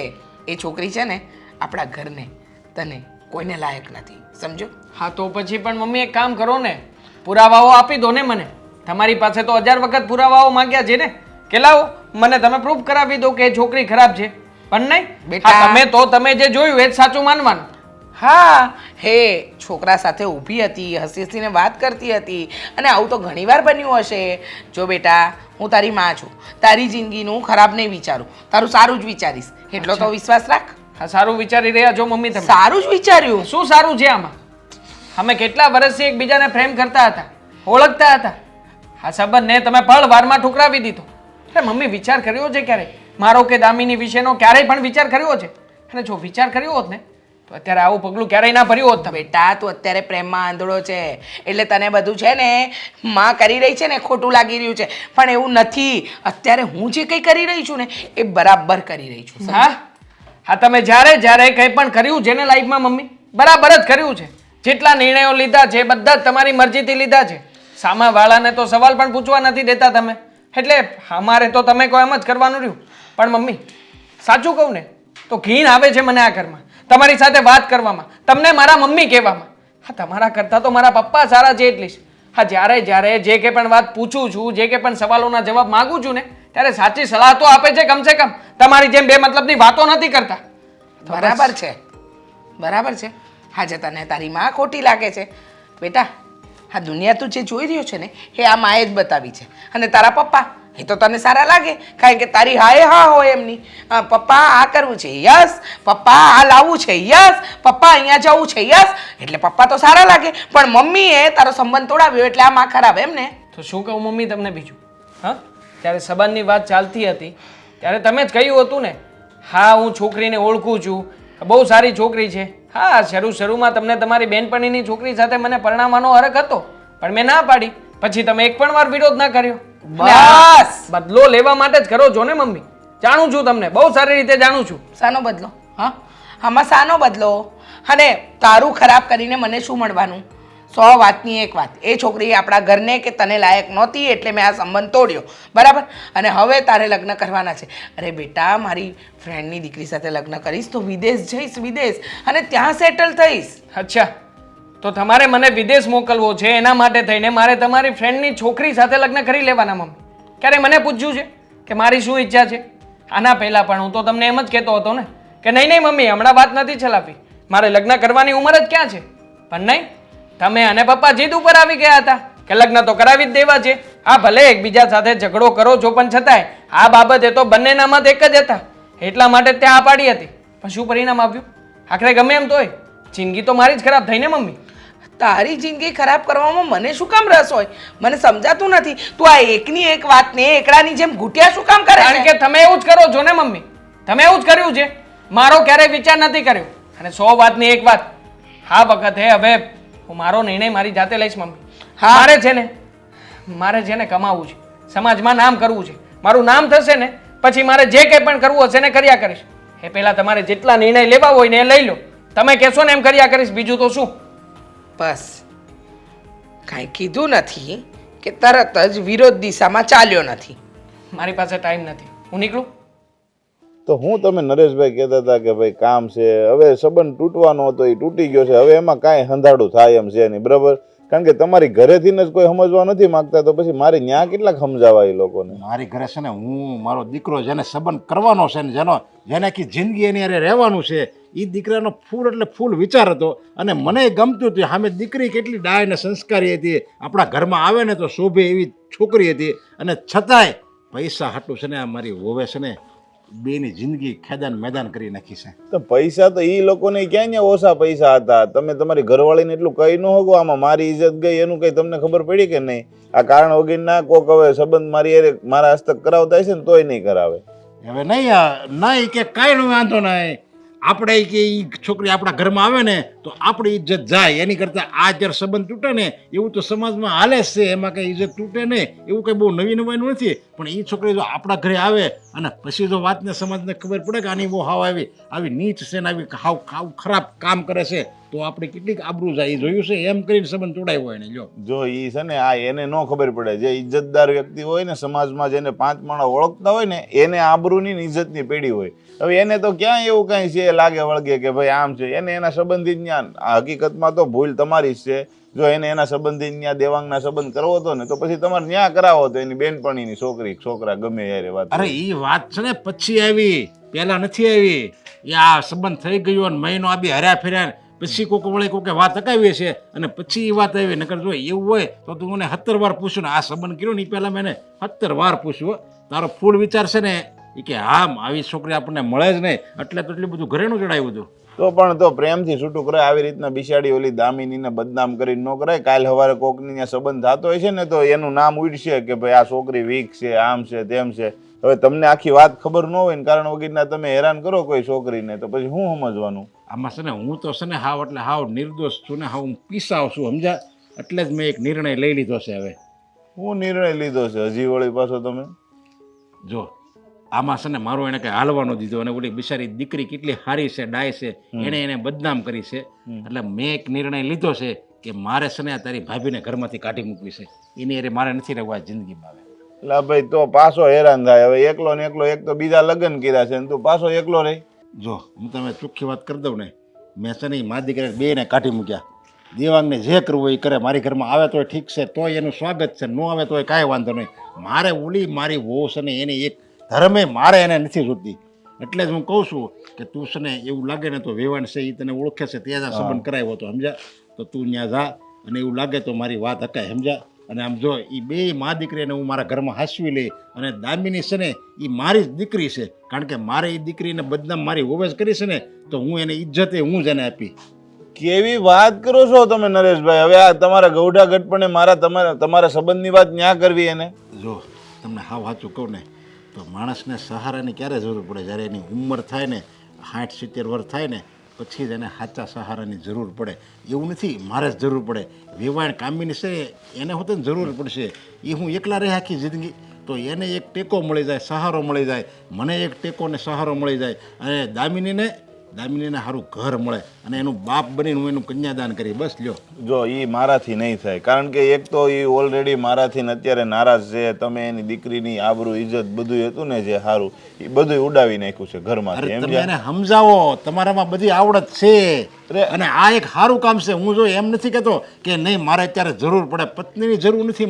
A: એ છોકરી છે ને આપણા ઘરને, તને કોઈને લાયક નથી, સમજો?
G: હા તો પછી પણ મમ્મી એક કામ કરો ને, પુરાવાઓ આપી દો ને મને. તમારી પાસે તો 1000 વખત પુરાવાઓ માંગ્યા છે ને, કે લાવો મને તમે પ્રૂફ કરાવી દો કે એ છોકરી ખરાબ છે. પણ નહીં
A: બેટા.
G: બેટા, તમે જે જોયું એ જ સાચું માનવાનું.
A: હા, હે છોકરા સાથે ઊભી હતી, હસી હસીને વાત કરતી હતી, અને આવું તો ઘણીવાર બન્યું હશે. જો બેટા, હું તારી માં છું, તારી જિંદગીનું ખરાબ નહીં વિચારું, તારું સારું જ વિચારીશ, એટલો તો વિશ્વાસ રાખ.
G: હા, સારું વિચારી રહ્યા છો મમ્મી તમે.
A: સારું જ વિચાર્યું.
G: શું સારું છે આમાં? અમે કેટલા વર્ષથી એકબીજાને પ્રેમ કરતા હતા, ઓળખતા હતા. આ સંબંધને તમે પળ વારમાં ઠુકરાવી દીધો. અરે મમ્મી, વિચાર કર્યો છે ક્યારે મારો કે દામિની વિશેનો? ક્યારેય પણ વિચાર કર્યો છે? અને જો વિચાર કર્યો હોત ને તો અત્યારે આવું પગલું ક્યારેય ના ભર્યું હોત તમે.
A: બેટા, તું અત્યારે પ્રેમમાં આંધળો છે, એટલે તને બધું છે ને માં કરી રહી છે ને ખોટું લાગી રહ્યું છે, પણ એવું નથી. અત્યારે હું જે કંઈ કરી રહી છું ને એ બરાબર કરી રહી છું.
G: હા, તમે જ્યારે કંઈ પણ કર્યું છે ને લાઈફમાં મમ્મી, બરાબર જ કર્યું છે. જેટલા નિર્ણયો લીધા છે બધા જ તમારી મરજીથી લીધા છે. સામાવાળાને તો સવાલ પણ પૂછવા નથી દેતા તમે, એટલે અમારે તો તમે કહો એમ જ કરવાનું રહ્યું. પણ મમ્મી, સાચું કહું ને તો ઘીન આવે છે મને આ ઘરમાં, તમારી સાથે વાત કરવામાં, તમને મારા મમ્મી કહેવામાં. હા, તમારા કરતાં તો મારા પપ્પા સારા છે એટલી જ. હા, જ્યારે જે કંઈ પણ વાત પૂછું છું, જે કંઈ પણ સવાલોના જવાબ માગું છું ને, ત્યારે સાચી સલાહ તો આપે છે કમસે કમ. તમારી જેમ બે મતલબની વાતો નથી કરતા.
A: બરાબર છે, બરાબર છે. આજે તને તારી માં ખોટી લાગે છે બેટા. આ દુનિયા તું જે જોઈ રહ્યો છે ને એ આ માએ જ બતાવી છે, અને તારા પપ્પા એ તો તને સારા લાગે, કારણ કે તારી હાય હા હોય એમની. પપ્પા આ કરવું છે, યસ. પપ્પા આ લાવવું છે, યસ. પપ્પા અહીંયા જવું છે, યસ. એટલે પપ્પા તો સારા લાગે, પણ મમ્મીએ તારો સંબંધ તોડાવ્યો એટલે આ માં ખરાબ એમ ને?
G: તો શું કહું મમ્મી તમને બીજું? હા, ત્યારે સંબંધની વાત ચાલતી હતી ત્યારે તમે જ કહ્યું હતું ને, હા હું છોકરીને ઓળખું છું, બહુ સારી છોકરી છે. હા, શરૂમાં તમને તમારી બેનપણીની છોકરી સાથે મને પરણાવવાનો હરખ હતો, પણ મેં ના પાડી. પછી તમે એક પણ વાર વિરોધ ના કર્યો.
A: બસ
G: બદલો લેવા માટે જ કરો છો ને મમ્મી? જાણું છું તમને, બહુ સારી રીતે જાણું છું.
A: શાનો બદલો? હા, આમાં શાનો બદલો? અને તારું ખરાબ કરીને મને શું મળવાનું? 100 વાતની એક વાત, એ છોકરી આપણા ઘરને કે તને લાયક નહોતી એટલે મેં આ સંબંધ તોડ્યો, બરાબર? અને હવે તારે લગ્ન કરવાના છે. અરે બેટા, મારી ફ્રેન્ડની દીકરી સાથે લગ્ન કરીશ તો વિદેશ જઈશ, વિદેશ, અને ત્યાં સેટલ થઈશ.
G: અચ્છા, તો તમારે મને વિદેશ મોકલવો છે, એના માટે થઈને મારે તમારી ફ્રેન્ડની છોકરી સાથે લગ્ન કરી લેવાના મમ્મી? ક્યારે મને પૂછ્યું છે કે મારી શું ઈચ્છા છે? આના પહેલાં પણ હું તો તમને એમ જ કહેતો હતો ને કે નહીં નહીં મમ્મી હમણાં વાત નથી ચલાવવી, મારે લગ્ન કરવાની ઉંમર જ ક્યાં છે. પણ નહીં, તમે અને પપ્પા જીદ ઉપર આવી ગયા હતા કે લગ્ન તો કરાવી જ દેવા છે. આ ભલે એકબીજા સાથે ઝઘડો કરો છો પણ છતાંય આ બાબતે તો બંનેના મત એક જ હતા, એટલા માટે ત્યાં આ પાડી હતી. પણ શું પરિણામ આવ્યું? આખરે ગમે એમ તોય જિંદગી તો મારી જ ખરાબ થઈ ને મમ્મી.
A: તારી જિંદગી ખરાબ કરવામાં મને શું કામ રસ હોય? મને સમજાતું નથી. તું આ એકની એક વાતને એકડાની જેમ ઘૂંટ્યા શું કામ કરે
G: કારણ
A: છે?
G: કે તમે એવું જ કરો છો ને મમ્મી, તમે એવું જ કર્યું છે. મારો ક્યારેય વિચાર નથી કર્યો. અને 100 વાતની એક વાત, આ વખતે હવે હું મારો નિર્ણય મારી જાતે લઈશ મમ્મી.
A: હા.
G: મારે છે ને કમાવું છે, સમાજમાં નામ કરવું છે. મારું નામ થશે ને પછી મારે જે કંઈ પણ કરવું હશે ને કર્યા કરીશ. એ પહેલા તમારે જેટલા નિર્ણય લેવા હોય ને એ લઈ લો. તમે કહેશો ને એમ કર્યા કરીશ, બીજું તો શું.
A: બસ કાંઈ કીધું નથી કે તરત જ વિરોધ દિશામાં ચાલ્યો નથી.
G: મારી પાસે ટાઈમ નથી, હું નીકળું.
H: તો હું તમે નરેશભાઈ કહેતા હતા કે ભાઈ કામ છે, હવે સંબંધ તૂટવાનો હતો એ તૂટી ગયો છે, હવે એમાં કાંઈ હંધાડું થાય એમ છે નહીં, બરાબર? કારણ કે તમારી ઘરેથી જ કોઈ સમજવા નથી માંગતા, તો પછી મારે ન્યા કેટલાક સમજાવવા એ લોકોને?
B: મારી ઘરે છે ને હું મારો દીકરો જેને સંબંધ કરવાનો છે ને જેને આખી જિંદગી એની હારે રહેવાનું છે એ દીકરાનો ફૂલ એટલે ફૂલ વિચાર હતો. અને મને ગમતું હતું. સામે દીકરી કેટલી ડાય ને સંસ્કારી હતી, આપણા ઘરમાં આવે ને તો શોભે એવી છોકરી હતી. અને છતાંય પૈસા હાટું છે ને આ મારી વોવે છે ને બેની જિંદગી ખેદાન મેદાન કરી નાખી છે.
H: તો પૈસા તો એ લોકોને ક્યાં ત્યાં ઓછા પૈસા હતા? તમે તમારી ઘરવાળીને એટલું કહી ન હોગો આમાં મારી ઇજ્જત ગઈ એનું કંઈ તમને ખબર પડી કે નહીં? આ કારણ વગરના કોક હવે સંબંધ મારા હસ્તક કરાવતા હશે ને તોય નહીં કરાવે.
B: હવે નહીં કે કાંઈ નો વાંધો નહીં, આપણે કે એ છોકરી આપણા ઘરમાં આવે ને તો આપણી ઇજ્જત જાય. એની કરતાં આ જ્યારે સંબંધ તૂટે ને એવું તો સમાજમાં હાલે જ છે, એમાં કંઈ ઇજ્જત તૂટે નહીં એવું કંઈ બહુ નવી નવાઈનું નથી. પણ એ છોકરી જો આપણા ઘરે આવે અને પછી જો વાતને સમાજને ખબર પડે કે આની બહુ હાવ આવી નીચ છે ને આવી હાવ ખરાબ કામ કરે છે તો આપણે કેટલીક આબરૂ જાય. એ જોયું છે એમ કરીને સંબંધ તોડાયો હોય ને.
H: જો એ છે ને આ એને ન ખબર પડે, જે ઇજ્જતદાર વ્યક્તિ હોય ને સમાજમાં, જેને 5 માણસ ઓળખતા હોય ને એને આબરૂની ને ઇજ્જતની પેઢી હોય. હવે એને તો ક્યાં એવું કાંઈ છે લાગે વળગે કે ભાઈ આમ છે, એને એના સંબંધી જ્ઞાન. આ હકીકતમાં તો ભૂલ તમારી જ છે. જો એને એના સંબંધી ત્યાં દેવાંગના સંબંધ કરવો હતો ને તો પછી તમારે ન્યા કરાવો હતો એની બેનપણીની છોકરા ગમે યારે વાત.
B: અરે એ વાત છે ને પછી આવી, પહેલા નથી આવી. એ આ સંબંધ થઈ ગયો અને મહિનો આ બી હર્યા ફેર્યા પછી કોક વળે કોકે વાત અકાવી છે અને પછી એ વાત આવી. નકર જો એવું હોય તો તું મને 17 વાર પૂછ્યું ને આ સંબંધ કર્યો ને એ પહેલાં મેં 17 વાર પૂછ્યું. તારો ફૂલ વિચાર છે ને એ કે હા આવી છોકરી આપણને મળે જ નહીં એટલે તો એટલું બધું ઘરેનું ચડાવ્યું હતું.
H: તો પણ તો પ્રેમથી છૂટું કરાય. આવી રીતના બિચારી ઓલી દામિનીને બદનામ કરીને ન કરાય. કાલ સવારે કોકની ત્યાં સંબંધ થતો હોય છે ને તો એનું નામ ઉડશે કે ભાઈ આ છોકરી વીક છે, આમ છે, તેમ છે. હવે તમને આખી વાત ખબર ન હોય ને કારણ વગરના તમે હેરાન કરો કોઈ છોકરીને તો પછી શું સમજવાનું?
B: આમાં છે ને હું તો છે ને હાવ એટલે હાવ નિર્દોષ છું ને હાવ હું પીસાવ છું, સમજ્યા? એટલે જ મેં એક નિર્ણય લઈ લીધો છે. હવે
H: હું નિર્ણય લીધો છે હજી વળી પાછો તમે?
B: જો આમાં છે ને મારો એને કંઈ હાલવાનો દીધો અને ઓલી બિચારી દીકરી કેટલી સારી છે, ડાય છે, એને બદનામ કરી છે. એટલે મેં એક નિર્ણય લીધો છે કે મારે છે ને તારી ભાભીને ઘરમાંથી કાઢી મૂકવી છે. એની અરે મારે નથી રહેવું આ જિંદગીમાં.
H: એટલે ભાઈ તો પાછો હેરાન થાય. હવે એકલો ને એકલો, એક તો બીજા લગ્ન કર્યા છે ને તું પાછો એકલો રહી.
B: જો હું તમે ચોખ્ખી વાત કરી દઉં ને, મેં છે ને મારી દીકરી બેને કાઢી મૂક્યા. દેવાંગને જે કરવું હોય એ કરે. મારી ઘરમાં આવે તોય ઠીક છે, તોય એનું સ્વાગત છે, ન આવે તોય કાંઈ વાંધો નહીં. મારે ઓલી મારી વહુ છે ને એની એક ધર્મે મારે એને નથી જોતી. એટલે જ હું કહું છું કે તું છે ને એવું લાગે ને તો વેવાણ છે એ તને ઓળખે છે ત્યાં સંબંધ કરાવ્યો હતો, સમજ્યા? તો તું ત્યાં જા અને એવું લાગે તો મારી વાત હકાય, સમજ્યા? અને આમ જો એ બે મા દીકરીને હું મારા ઘરમાં હાંસવી લઈ. અને દામિની છે ને એ મારી જ દીકરી છે, કારણ કે મારે એ દીકરીને બદનામ મારી વહુએ જ કરી છે ને તો હું એને ઇજ્જતે હું જ એને આપી.
H: કેવી વાત કરો છો તમે નરેશભાઈ? હવે આ તમારા ગૌઢા ગઢપણે તમારા સંબંધની વાત ન્યા કરવી એને?
B: જો તમને હાવ સાચું કહું ને તો માણસને સહારાની ક્યારે જરૂર પડે? જ્યારે એની ઉંમર થાય ને 60-70 વર્ષ થાય ને પછી જ એને સાચા સહારાની જરૂર પડે. એવું નથી મારે જ જરૂર પડે. વેવાણ કામીની છે એને હોતે ને જરૂર પડશે. એ હું એકલા રહે આખી જિંદગી તો એને એક ટેકો મળી જાય, સહારો મળી જાય. મને એક ટેકો ને સહારો મળી જાય અને દામિનીને સારું ઘર મળે અને એનું બાપ બનીને હું એનું કન્યાદાન કરી. બસ લ્યો.
H: જો એ મારાથી નહીં થાય, કારણ કે એક તો એ ઓલરેડી મારાથી અત્યારે નારાજ છે. તમે એની દીકરીની આબરૂ ઇજ્જત બધું હતું ને જે સારું એ બધું ઉડાવી નાખ્યું છે ઘરમાંથી.
B: તમે એને સમજાવો, તમારામાં બધી આવડત છે અને આ એક સારું કામ છે. હું જો એમ નથી કહેતો કે નહીં મારે અત્યારે જરૂર પડે, પત્નીની જરૂર નથી,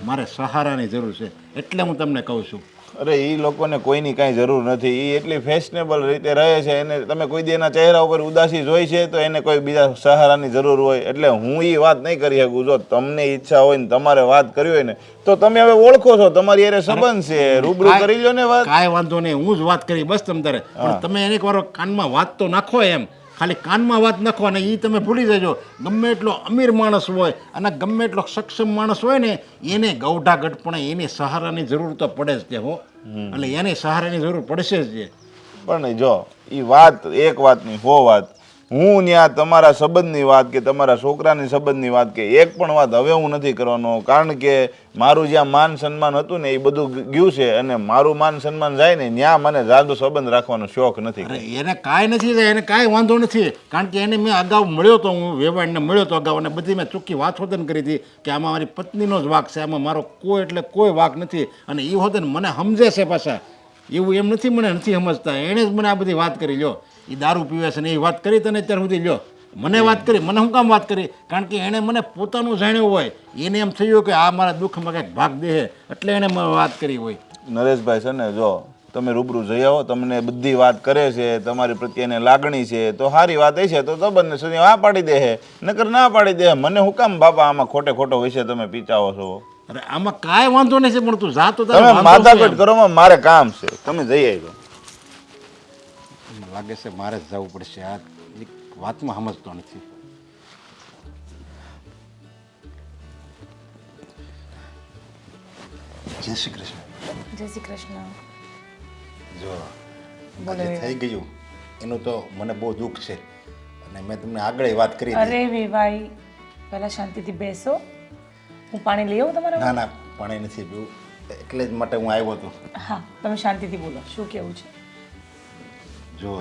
B: મારે સહારાની જરૂર છે. એટલે હું તમને કહું છું.
H: અરે એ લોકોને કોઈની કાંઈ જરૂર નથી. એ એટલી ફેશનેબલ રીતે રહે છે, એને તમે કોઈ દી એના ચહેરા ઉપર ઉદાસી જોઈ છે તો એને કોઈ બીજા સહારાની જરૂર હોય. એટલે હું એ વાત નહીં કરી શકું. જો તમને ઈચ્છા હોય ને તમારે વાત કરવી હોય ને તો તમે હવે ઓળખો છો, તમારી અરે સંબંધ છે, રૂબરૂ કરી લો ને વાત.
B: કાંઈ વાંધો નહીં, હું જ વાત કરી બસ તમ તારે. પણ તમે એને એક વાર કાનમાં વાત તો નાખો એમ. ખાલી કાનમાં વાત નાખો અને એ તમે ભૂલી જજો. ગમે એટલો અમીર માણસ હોય અને ગમે એટલો સક્ષમ માણસ હોય ને એને ગૌઢા ગઢપણે એની સહારાની જરૂર તો પડે જ છે હો. એટલે એને સહારાની જરૂર પડશે જ.
H: પણ જો એ વાત એક વાતની હો વાત, હું ત્યાં તમારા સંબંધની વાત કે તમારા છોકરાની સંબંધની વાત કે એક પણ વાત હવે હું નથી કરવાનો. કારણ કે મારું જ્યાં માન સન્માન હતું ને એ બધું ગયું છે અને મારું માન સન્માન જાય ને ત્યાં મને જાદુ સંબંધ રાખવાનો શોખ નથી.
B: અરે એને કાંઈ નથી થાય, એને કાંઈ વાંધો નથી. કારણ કે એને મેં અગાઉ મળ્યો તો, હું વેવાણને મળ્યો તો અગાઉ, અને બધી મેં ચોખ્ખી વાત હોતન કરી હતી કે આમાં મારી પત્નીનો જ વાક છે, આમાં મારો કોઈ એટલે કોઈ વાક નથી. અને એ હોતે મને સમજે છે પાછા, એવું એમ નથી મને નથી સમજતા. એણે જ મને આ બધી વાત કરી. લ્યો એ દારૂ પીવે છે ને એ વાત કરી તને અત્યાર સુધી. લ્યો મને વાત કરી, મને શું કામ વાત કરી? કારણ કે એણે મને પોતાનું જાણ્યું હોય, એને એમ થયું કે આ મારા દુઃખમાં કંઈક ભાગ દે એટલે એણે મને વાત કરી હોય.
H: નરેશભાઈ છે ને, જો તમે રૂબરૂ જઈ આવો, તમને બધી વાત કરે છે, તમારી પ્રત્યે એને લાગણી છે તો સારી વાત એ છે તો સંબંધને સુધી હા પાડી દે છે, નકર ના પાડી દે. મને હું કામ બાપા આમાં ખોટે ખોટો વિશે તમે પીચાવો છો?
B: અરે આમાં કાંઈ વાંધો નથી, પણ તું જા તો
H: તમે માથાકૂટ કરો, મારે કામ છે, તમે જઈ આવજો.
B: લાગે છે મારે જ જવું પડશે. આ એક વાતમાં સમજતો નથી. જય શ્રી કૃષ્ણ.
C: જય શ્રી કૃષ્ણ.
B: જો જે થઈ ગયું એનું તો મને બહુ દુઃખ છે અને મેં તમને આગળ વાત કરી હતી.
C: અરે વેવાઈ, પહેલા શાંતિથી બેસો. હું પાણી લઈ આવું તમારા?
B: ના ના, પાણી નથી પીવું, એટલે જ માટે હું આવ્યો હતો.
C: હા, તમે શાંતિથી બોલો, શું કેવું છે?
B: જો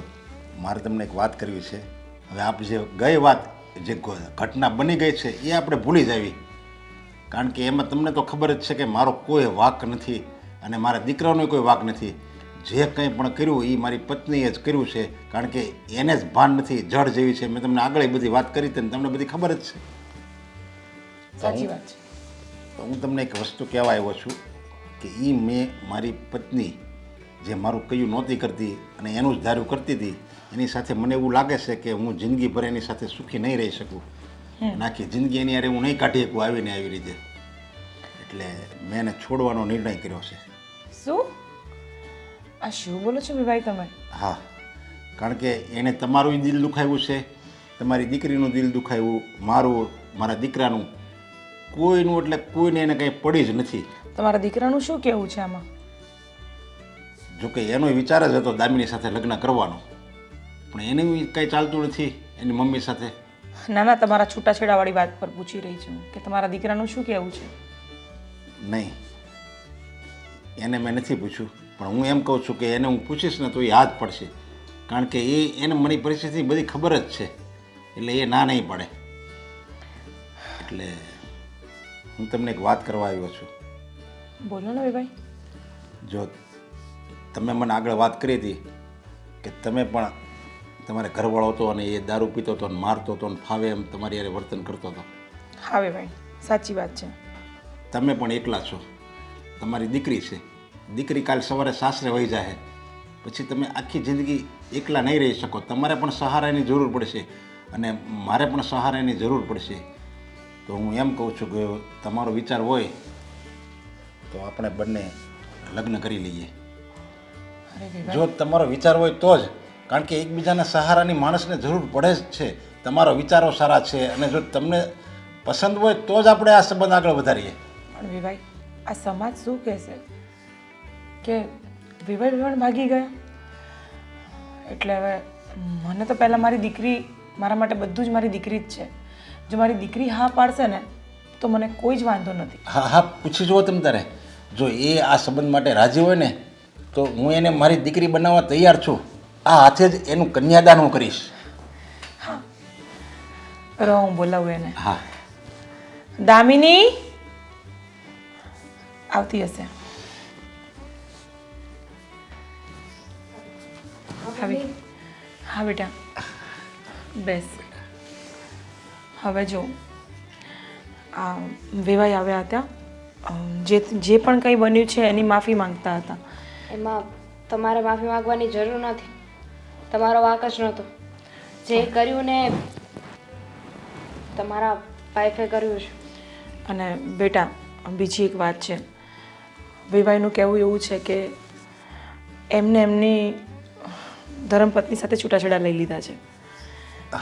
B: મારે તમને એક વાત કરવી છે. હવે આપ જે ગઈ વાત, જે ઘટના બની ગઈ છે એ આપણે ભૂલી જાવી. કારણ કે એમાં તમને તો ખબર જ છે કે મારો કોઈ વાંક નથી અને મારા દીકરાનો કોઈ વાંક નથી. જે કંઈ પણ કર્યું એ મારી પત્નીએ જ કર્યું છે. કારણ કે એને જ ભાન નથી, જડ જેવી છે. મેં તમને આગળ બધી વાત કરી હતી ને તમને બધી ખબર જ છે.
C: સાચી વાત છે.
B: તો હું તમને એક વસ્તુ કહેવા આવ્યો છું કે એ મેં મારી પત્ની જે મારું કયું નહોતી કરતી અને એનું જ ધાર્યું કરતી હતી, એની સાથે મને એવું લાગે છે કે હું જિંદગીભર એની સાથે સુખી નહીં રહી શકું. નાખી જિંદગી એની યારે હું નહીં કાઢી શકું આવીને આવી રીતે. એટલે મેં એને છોડવાનો નિર્ણય કર્યો છે.
C: શું? આ શું બોલો છો ભાઈ તમે?
B: હા, કારણ કે એણે તમારું દિલ દુખાવ્યું છે, તમારી દીકરીનું દિલ દુખાવ્યું, મારું, મારા દીકરાનું, કોઈનું એટલે કોઈને એને કંઈ પડી જ નથી.
C: તમારા દીકરાનું શું કહેવું છે આમાં?
B: જોકે એનો વિચાર જ હતો દામિની સાથે લગ્ન કરવાનો, પણ એને કંઈ ચાલતું નથી એની મમ્મી સાથે.
C: ના ના, તમારા છૂટાછેડાવાળી વાત પર પૂછી રહી છું કે તમારા દીકરાનું શું કહેવું છે.
B: નહીં, એને મેં નથી પૂછ્યું, પણ હું એમ કહું છું કે એને હું પૂછીશ ને તો એ હાથ પડશે. કારણ કે એને મારી પરિસ્થિતિ બધી ખબર જ છે, એટલે એ ના નહીં પડે. એટલે હું તમને એક વાત કરવા આવ્યો છું.
C: બોલો ને ભાઈ.
B: જો તમે મને આગળ વાત કરી હતી કે તમે પણ તમારે ઘરવાળો હતો અને એ દારૂ પીતો હતો, મારતો હતો, ફાવે એમ તમારી યારે વર્તન કરતો હતો.
C: હા ભાઈ, સાચી વાત છે.
B: તમે પણ એકલા છો, તમારી દીકરી છે. દીકરી કાલ સવારે સાસરે વહી જાય, પછી તમે આખી જિંદગી એકલા નહીં રહી શકો. તમારે પણ સહારાની જરૂર પડશે અને મારે પણ સહારાની જરૂર પડશે. તો હું એમ કહું છું કે તમારો વિચાર હોય તો આપણે બંને લગ્ન કરી લઈએ. જો તમારો વિચાર હોય તો જ, કારણ કે એકબીજાના સહારાની માણસને જરૂર પડે જ છે. તમારા વિચારો સારા છે અને જો તમને પસંદ હોય તો જ આપણે આ સંબંધ આગળ વધારીએ.
C: પણ વિભાઈ, આ સમાજ શું કહેશે કે વિભાઈ ભાગી ગયા? એટલે હવે મને તો પહેલાં મારી દીકરી, મારા માટે બધું જ મારી દીકરી જ છે. જો મારી દીકરી હા પાડશે ને તો મને કોઈ જ વાંધો નથી.
B: હા હા, પૂછી જુઓ તમે તારે. જો એ આ સંબંધ માટે રાજી હોય ને તો હું એને મારી દીકરી બનાવવા તૈયાર છું. આ હાથે જ એનું કન્યાદાન હું કરીશ.
C: રહો, હું બોલાવું એને.
B: હા,
C: દામિની આવતી હશે. હા બેટા, બેસ. હવે જો વિવાહ આવ્યા હતા, જે પણ કંઈ બન્યું છે એની માફી માંગતા હતા
D: એમાં તમારે માફી માંગવાની જરૂર નથી. તમારો વાંક જ નહોતો. જે કર્યું ને તમારા વાઈફે કર્યું છે.
C: અને બેટા બીજી એક વાત છે, વિવાહીનું કહેવું એવું છે કે એમને એમની ધર્મપત્ની સાથે છૂટાછેડા લઈ લીધા છે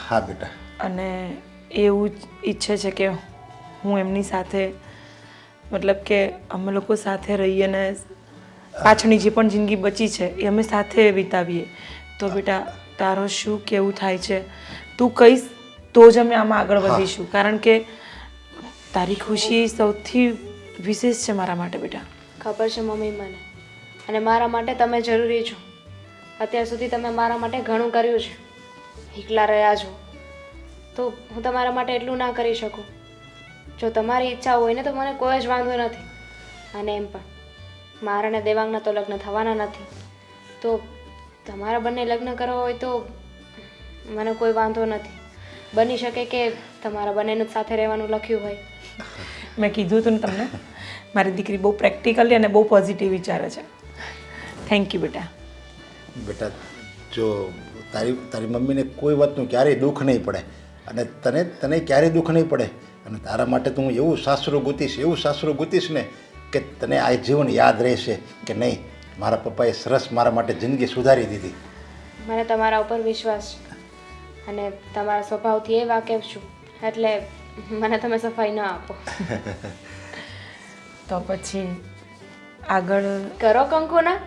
B: હા બેટા.
C: અને એવું જ ઈચ્છે છે કે હું એમની સાથે મતલબ કે અમે લોકો સાથે રહીએ ને પાછળની જે પણ જિંદગી બચી છે એ અમે સાથે વિતાવીએ. તો બેટા તારો શું કેવું થાય છે? તું કહીશ તો જ અમે આમાં આગળ વધીશું, કારણ કે તારી ખુશી સૌથી વિશેષ છે મારા માટે બેટા.
D: ખબર છે મમ્મી મને, અને મારા માટે તમે જરૂરી છો. અત્યાર સુધી તમે મારા માટે ઘણું કર્યું છે. એકલા રહ્યા છો તો હું તમારા માટે એટલું ના કરી શકું. જો તમારી ઈચ્છા હોય ને તો મને કોઈ જ વાંધો નથી. અને એમ પણ મારા ને દેવાંગના તો લગ્ન થવાના નથી, તો તમારા બંને લગ્ન કરવા હોય તો મને કોઈ વાંધો નથી. બની શકે કે તમારા બંનેનું જ સાથે રહેવાનું લખ્યું હોય.
C: મેં કીધું હતું ને તમને, મારી દીકરી બહુ પ્રેક્ટિકલી અને બહુ પોઝિટિવ વિચારે છે. થેન્ક યુ બેટા.
B: બેટા જો તારી મમ્મીને કોઈ વાતનું ક્યારેય દુઃખ નહીં પડે, અને તને ક્યારેય દુઃખ નહીં પડે. અને તારા માટે તો હું એવું સાસરું ગૂંથીશ ને કે તને આ જીવન યાદ રહેશે કે નહીં, મારા પપ્પાએ સરસ મારા માટે જિંદગી સુધારી દીધી.
D: મને તમારા ઉપર વિશ્વાસ છે, અને તમારા સ્વભાવથી એ વાકેફ છું, એટલે મને તમે સફાઈ ન આપો.
C: તો પછી આગળ
D: કરો કંકુના.